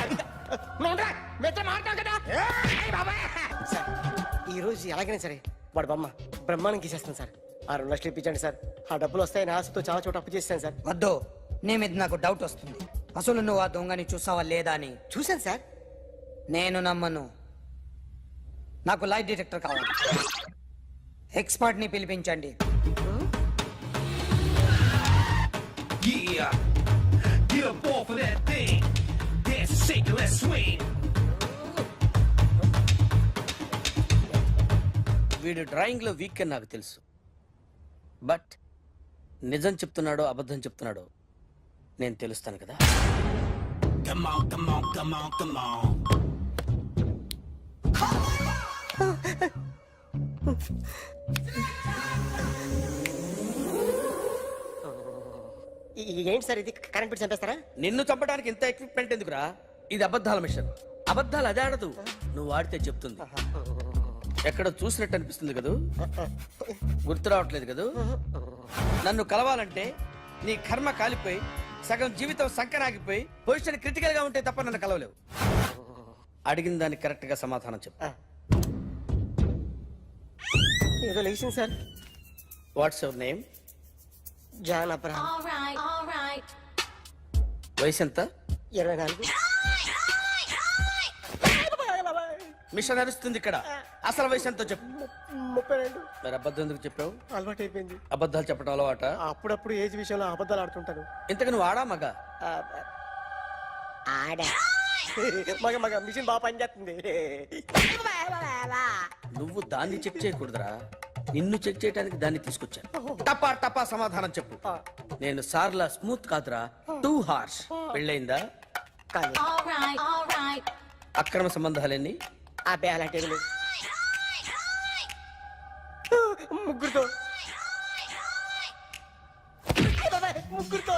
Speaker 4: ఈ రోజు ఎలాగైనా సరే వాడు బొమ్మ బ్రహ్మాండం గీసేస్తాను సార్. 6 లక్షలు ఇప్పించండి సార్. ఆ డబ్బులు వస్తాయని ఆశతో చాలా చోట అప్పు చేస్తాను సార్.
Speaker 15: వద్దు, నీ మీద నాకు డౌట్ వస్తుంది. అసలు నువ్వు ఆ దొంగని చూసావా లేదా అని.
Speaker 4: చూశాను సార్.
Speaker 15: నేను నమ్మను. నాకు లై డిటెక్టర్ కావాలి. ఎక్స్పర్ట్ ని పిలిపించండి.
Speaker 12: Yeah, get up off of that thing. Dance and shake and let's swing.
Speaker 15: వీడు డ్రాయింగ్ లో వీక్ అని నాకు తెలుసు, బట్ నిజం చెప్తున్నాడో అబద్ధం చెప్తున్నాడో నేను తెలుస్తాను కదా.
Speaker 12: Come on, come on, come on, come on.
Speaker 4: ఏంటి సార్ ఇది, కరెంట్ బిల్ చంపేస్తారా?
Speaker 15: నిన్ను చంపడానికి ఇంత ఎక్విప్మెంట్ ఎందుకురా? ఇది అబద్ధాల మిషన్. అబద్ధాలు అదే ఆడదు, నువ్వు ఆడితే చెప్తుంది. ఎక్కడ చూసినట్టు అనిపిస్తుంది కదూ, గుర్తు రావట్లేదు కదూ. నన్ను కలవాలంటే నీ కర్మ కాలిపోయి సగం జీవితం సంకరాగిపోయి పొజిషన్ క్రిటికల్ గా ఉంటే తప్ప నన్ను కలవలేవు. అడిగిన దానికి కరెక్ట్ గా సమాధానం చెప్పు.
Speaker 4: ఏదో లేచింది sir.
Speaker 15: What's your name?
Speaker 4: John Abraham.
Speaker 15: వయసు ఎంత?
Speaker 4: 24.
Speaker 15: మిషన్ నడుస్తుంది ఇక్కడ. అసలు వయసు ఎంతో చెప్పు.
Speaker 4: 32.
Speaker 15: మరి అబద్ధం ఎందుకు చెప్పావు?
Speaker 4: అలవాటు అయిపోయింది.
Speaker 15: అబద్ధాలు చెప్పడం అలవాట?
Speaker 4: అప్పుడప్పుడు ఏజ్ విషయంలో అబద్ధాలు ఆడుతుంటాను.
Speaker 15: ఇంతకు నువ్వు ఆడా మగ?
Speaker 4: ఆడా. మగ మగ మిషన్ బాగా పనిచేస్తుంది.
Speaker 15: నువ్వు దాన్ని చెక్ చేయకూడదురా, నిన్ను చెక్ చేయడానికి దాన్ని తీసుకొచ్చాను. టపా టపా సమాధానం చెప్పు. నేను సార్లా స్మూత్ కాదురా, టూ హార్ష్. పెళ్ళయిందా? అక్రమ సంబంధాలన్నీ?
Speaker 4: అబ్బే అలాంటి ముగ్గురుతో ముగ్గురుతో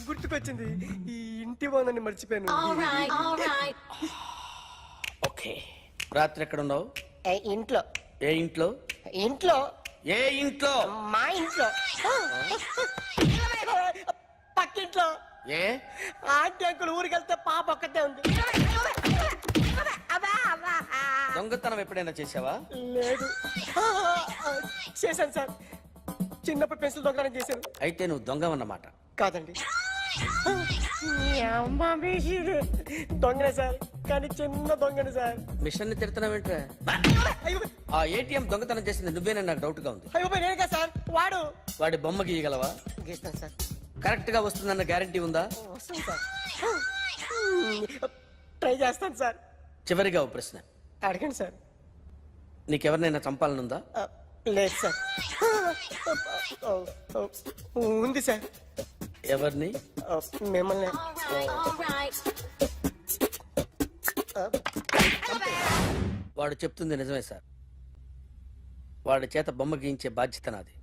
Speaker 4: గుర్తుకొచ్చింది. ఈ ఇంటి బాగుందని మర్చిపోయాను.
Speaker 15: ఓకే, రాత్రి ఎక్కడ ఉన్నావు?
Speaker 4: ఇంట్లో.
Speaker 15: ఏ ఇంట్లో?
Speaker 4: ఇంట్లో.
Speaker 15: ఏ ఇంట్లో?
Speaker 4: మా ఇంట్లో. పక్కింట్లో.
Speaker 15: ఏ
Speaker 4: ఆంటీ అంకుల్ ఊరికి వెళ్తే పాప ఒక్కతే ఉంది.
Speaker 15: దొంగతనం ఎప్పుడైనా చేసావా?
Speaker 4: లేదు. చేశాను సార్, చిన్నప్పుడు పెన్సిల్ దొంగతనం చేశాను.
Speaker 15: అయితే నువ్వు దొంగవన్నమాట.
Speaker 4: కాదండి, దొంగనే సార్, కానీ చిన్న దొంగని సార్.
Speaker 15: మిషన్ ని తిడుతున్నావేంట్రా? ఆ ఏటీఎం దొంగతనం చేసింది నువ్వేనని నాకు డౌట్ గా ఉంది.
Speaker 4: అయ్యో నేనే సార్.
Speaker 15: వాడి బొమ్మ గీయగలవా?
Speaker 4: గీస్తాను సార్.
Speaker 15: కరెక్ట్ గా వస్తుందన్న గ్యారంటీ ఉందా?
Speaker 4: వస్తుంది సార్, ట్రై చేస్తాను సార్.
Speaker 15: చివరిగా ఓ ప్రశ్న
Speaker 4: అడగండి సార్.
Speaker 15: నీకెవరినైనా చంపాలనుందా?
Speaker 4: లేదు సార్. ఉంది సార్.
Speaker 15: ఎవరిని?
Speaker 4: మిమ్మల్ని.
Speaker 15: వాడు చెప్తుంది నిజమే సార్. వాడి చేత బొమ్మ గీయించే బాధ్యత నాది.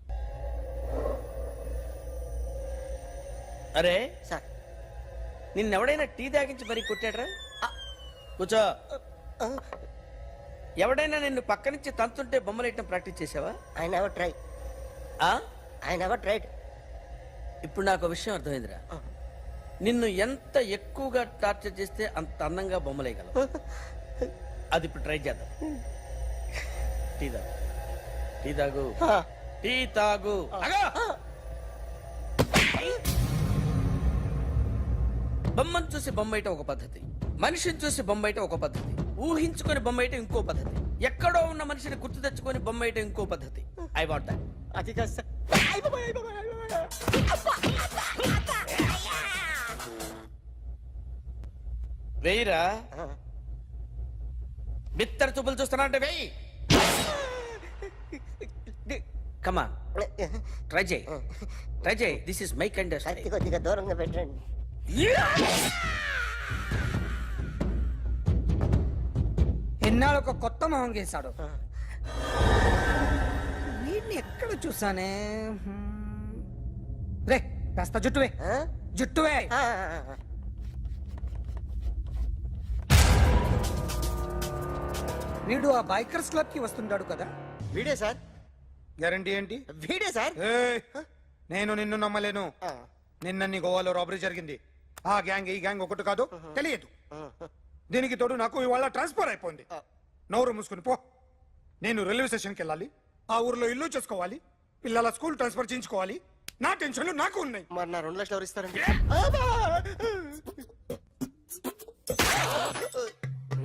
Speaker 15: అరే
Speaker 4: సార్,
Speaker 15: నిన్నెవడైనా టీ తాగించి మరీ కొట్టాడ్రా? కూర్చో. ఎవడైనా నిన్ను పక్క నుంచి తంతుంటే బొమ్మలేయటం ప్రాక్టీస్ చేసావా?
Speaker 4: I never try. I never tried.
Speaker 15: ఇప్పుడు నాకు ఒక విషయం అర్థమైందిరా. నిన్ను ఎంత ఎక్కువగా టార్చర్ చేస్తే అంత అందంగా బొమ్మలేయగలవు. అది ఇప్పుడు ట్రై చేద్దాం. టీ తాగు, టీ తాగు, టీ తాగు. బొమ్మను చూసి బొమ్మయటం ఒక పద్ధతి, మనిషిని చూసి బొమ్మయటం ఒక పద్ధతి, ఊహించుకొని బొమ్మయటం ఇంకో పద్ధతి, ఎక్కడో ఉన్న మనిషిని గుర్తు తెచ్చుకొని బొమ్మయటం ఇంకో పద్ధతి. I want that.
Speaker 4: అది కాదు సార్.
Speaker 15: వెయ్యిరా. బిత్తర చూపులు చూస్తున్నా అంటే వెయ్యి. కమా, ట్రై చేయి, ట్రై చేయి. This is my kind.
Speaker 4: కొద్దిగా దూరంగా పెట్టండి.
Speaker 15: ఎన్నాళ్ళు ఒక కొత్త మొహం గీశాడు. వీడిని ఎక్కడ చూసానే? రే కాస్త జుట్టువే, జుట్టువే. వీడు ఆ బైకర్స్ క్లబ్ కి వస్తుంటాడు కదా?
Speaker 4: వీడే సార్.
Speaker 9: గ్యారంటీ ఏంటి?
Speaker 4: వీడే సార్.
Speaker 9: నేను నిన్ను నమ్మలేను. నిన్న నీ గోవాలో రాబరీ జరిగింది. ఆ గ్యాంగ్ ఈ గ్యాంగ్ ఒకటి కాదు, తెలియదు. దీనికి తోడు నాకు ఇవాళ ట్రాన్స్ఫర్ అయిపోయింది. నోరు మూసుకుని పో. నేను రైల్వే స్టేషన్కి వెళ్ళాలి, ఆ ఊర్లో ఇల్లు చేసుకోవాలి, పిల్లల స్కూల్ ట్రాన్స్ఫర్ చేయించుకోవాలి. నా టెన్షన్లు నాకు ఉన్నాయి.
Speaker 4: మరి నా 2 లక్షలు ఎవరు ఇస్తారండి?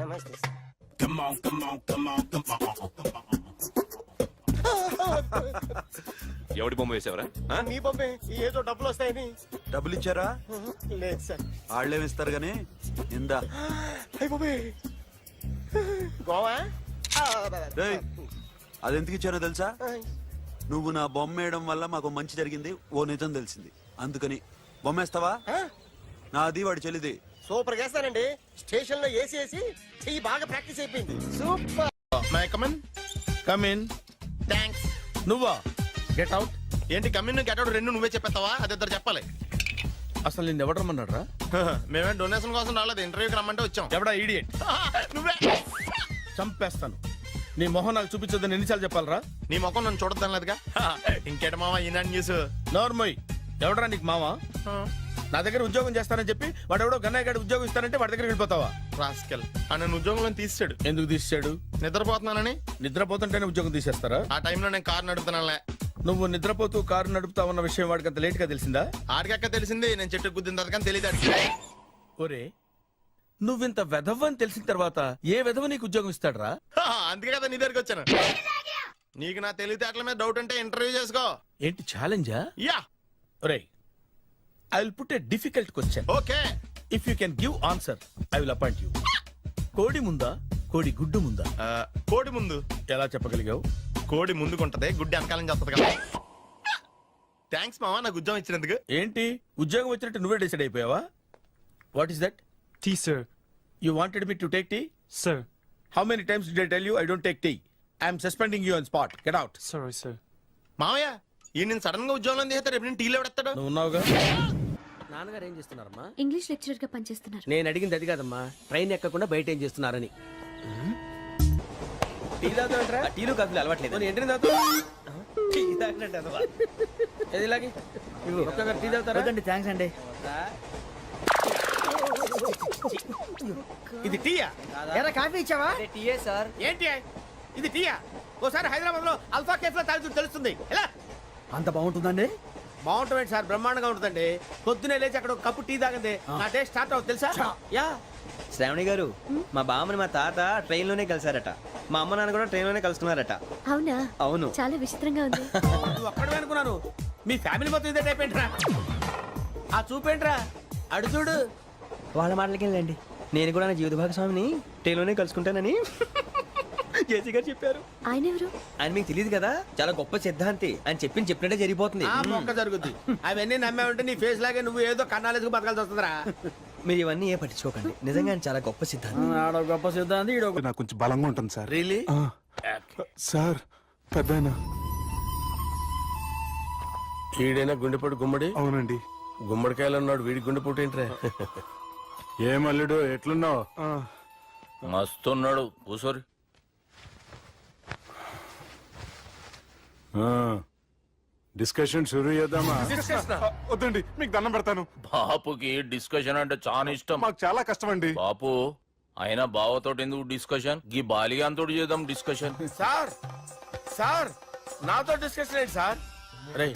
Speaker 4: నమస్తే sir.
Speaker 12: Come on, come on, come on, come on, come on.
Speaker 7: ఎవడి బొమ్మ వేసావరా
Speaker 4: మీ బొమ్మే ఏదో డబ్బులు వస్తాయని.
Speaker 13: డబ్బులు ఇచ్చారా?
Speaker 4: లేదు సార్.
Speaker 13: వాళ్ళేమి ఇస్తారు గానీ ఇందా.
Speaker 4: అయ్య బొమ్మే గోవా.
Speaker 13: డేయ్, అదెందుకు ఇచ్చానో తెలుసా? నువ్వు నా బొమ్మ వేయడం వల్ల మాకు మంచి జరిగింది ఓ నిజం తెలిసింది, అందుకని బొమ్మేస్తావా? నాది వాడి చెల్లిది.
Speaker 4: సూపర్ చేస్తానండి. స్టేషన్ లో ఏసీ వేసి చెయ్యి బాగా ప్రాక్టీస్ అయిపోయింది. Super.
Speaker 9: My come on. Come in.
Speaker 4: Thanks.
Speaker 9: నువ్వా? Get out.
Speaker 4: ఏంటి కమిన్ గెట్ అవుట్ రెండు నువ్వే చెప్పేస్తావా? అది ఇద్దరు చెప్పాలి.
Speaker 9: అసలు నేను ఎవరు రమ్మన్నాడు రా?
Speaker 4: మేమే డొనేషన్ కోసం రాలేదు, ఇంటర్వ్యూకి రమ్మంటే వచ్చాం.
Speaker 9: ఎవడా ఈడియట్?
Speaker 4: నువ్వే.
Speaker 9: చంపేస్తాను. నీ మొహం నాకు చూపించొద్దని ఎన్నిసార్లు చెప్పాలరా?
Speaker 4: నీ ముఖం నన్ను చూడద్దనలేదుగా. ఇంకేట మామ ఈనాడు న్యూస్.
Speaker 9: నోర్మోయ్, ఎవడరా నీకు మావా? నా దగ్గర ఉద్యోగం చేస్తానని చెప్పి వాడెవడో గన్నయ్య గారి ఉద్యోగం ఇస్తానంటే వాడి దగ్గర వెళ్ళిపోతావా?
Speaker 4: రాస్కెల్. నన్ను ఉద్యోగంలో తీసాడు.
Speaker 9: ఎందుకు తీసాడు?
Speaker 4: నిద్రపోతున్నానని.
Speaker 9: నిద్రపోతుంటేనే ఉద్యోగం తీసేస్తారా?
Speaker 4: ఆ టైంలో నేను కారు నడుపుతున్నానులే.
Speaker 9: నువ్వు నిద్రపోతూ కారు నడుపుతావన్న విషయం వాడికి అంత లేట్ గా తెలిసిందా?
Speaker 4: ఆడికక్క తెలిసింది, నేను చెట్టు గుద్దిన తర్వాత కానీ తెలియదు.
Speaker 9: ఒరే, నువ్వింత వెధవని తెలిసిన తర్వాత ఏ వెధవ నీకు ఉద్యోగం ఇస్తాడరా?
Speaker 4: అందుకే కదా నీ దగ్గరికి వచ్చాను. నీకు నా తెలివితేటల మీద డౌట్ అంటే ఇంటర్వ్యూ చేసుకో.
Speaker 9: ఏంటి ఛాలెంజా?
Speaker 4: యా.
Speaker 9: ఒరే, I will put a difficult question.
Speaker 4: Okay.
Speaker 9: If you can give answer I will appoint you. కోడి ముందా, కోడి గుడ్డు ముందా?
Speaker 4: కోడి ముందు.
Speaker 9: ఎలా చెప్పగలిగావు?
Speaker 4: కోడి ముందుకుంటది, గుడ్డి వెనకాలం చేస్తుంది కదా. థ్యాంక్స్ మామ నాకు ఉద్యోగం ఇచ్చినందుకు.
Speaker 9: ఏంటి ఉద్యోగం వచ్చినట్టు నువ్వే డిసైడ్ అయిపోయావా? What is that?
Speaker 8: Tea sir.
Speaker 9: You wanted me to take tea?
Speaker 8: Sir.
Speaker 9: How many times did I tell you I don't take tea? I'm suspending you on spot. Get out.
Speaker 8: Sorry sir.
Speaker 4: మామయ్య ఈ నేను sudden గా ఉద్యోగంలో తీస్తాడు, రేపు నేను టీలో పెడతాడు.
Speaker 9: నువ్వు ఉన్నావుగా.
Speaker 15: నాన్నగారు ఏం చేస్తున్నారమ్మా?
Speaker 16: ఇంగ్లీష్ లెక్చరర్ గా పనిచేస్తున్నారు.
Speaker 15: నేను అడిగింది అది కాదమ్మా, ట్రైన్ ఎక్కకుండా బయట ఏం చేస్తున్నారని. టీ తాగుతాంట్రా? టీలు కాఫీలు అలవాట్లేదు. ఏంటి తాగుతావు? టీ తాగినట్టు ఏది ఇలాగే ఒక్కగారు టీ తాగుతారా? థ్యాంక్స్ అండి. ఇది టీయా? ఎరా కాఫీ ఇచ్చావా? టీయే సార్. ఏంటి ఇది టీయా? ఓసారి హైదరాబాద్ లో అల్ఫా కేఫ్ లో తాగుతూ తెలుస్తుంది. ఎలా అంత బాగుంటుందండి? బాగుంటుంది సార్, బ్రహ్మాండంగా ఉంటుందండి. పొద్దునే లేచి అక్కడ ఒక కప్పు టీ తాగండి నా డే స్టార్ట్ అవుతుంది తెలుసా? యా.
Speaker 17: శ్రావణి గారు, మా బామ్మని మా తాత ట్రైన్ లోనే కలిసారట. మా అమ్మ నాన్న కూడా ట్రైన్ లోనే కలుస్తున్నారట.
Speaker 16: అవునా?
Speaker 17: అవును.
Speaker 16: చాలా విచిత్రంగా ఉంది.
Speaker 15: నువ్వు ఒక్కడే అనుకున్నాను, మీ ఫ్యామిలీ మొత్తం ఇదే టైప్ ఏంట్రా? ఆ చూపేంట్రా, అడు చూడు.
Speaker 17: వాళ్ళ మాటలకి వెళ్ళండి. నేను కూడా నా జీవిత భాగస్వామిని ట్రైన్ లోనే కలుసుకుంటానని జేసీ గారు చెప్పారు.
Speaker 16: ఆయన ఎవరు?
Speaker 17: ఆయన మీకు తెలియదు కదా, చాలా గొప్ప సిద్ధాంతి అని చెప్పినట్టే జరిగిపోతుంది.
Speaker 15: ఆ మొక్క జరుగుద్ది. అవన్నీ నమ్మావంటే నీ ఫేస్ లాగే నువ్వు ఏదో కన్నాలేసుకు బతకాల్సి వస్తుందిరా.
Speaker 17: మీరు ఇవన్నీ ఏ పట్టించుకోకండి, నిజంగా ఆయన చాలా గొప్ప సిద్ధాంతి.
Speaker 15: ఆడో గొప్ప సిద్ధాంతి, ఈడో
Speaker 2: నాకు కొంచెం బలంగా ఉంటుంది సార్.
Speaker 15: రియలీ?
Speaker 2: సార్ పెద్దయినా.
Speaker 9: ఈడైనా గుండెపోటు గుమ్మడి?
Speaker 2: అవునండి.
Speaker 9: గుమ్మడికాయలు ఉన్నాడు, వీడి గుండెపోటు ఏంట్రా?
Speaker 2: ఏం అల్లుడు ఎట్లున్నావు?
Speaker 3: మస్తున్నాడు కూసోరి.
Speaker 2: డిస్కషన్ షురూ చేద్దామా? వద్దండి, మీకు దండం పెడతాను.
Speaker 3: బాపుకి డిస్కషన్ అంటే చాలా ఇష్టం.
Speaker 2: మాకు చాలా కష్టం అండి.
Speaker 3: బాపు అయినా బావతోటి ఎందుకు డిస్కషన్? గీ బాలిగాంతో చేద్దాం డిస్కషన్.
Speaker 9: సార్, సార్ నాతో డిస్కషన్ ఏంటి సార్? రే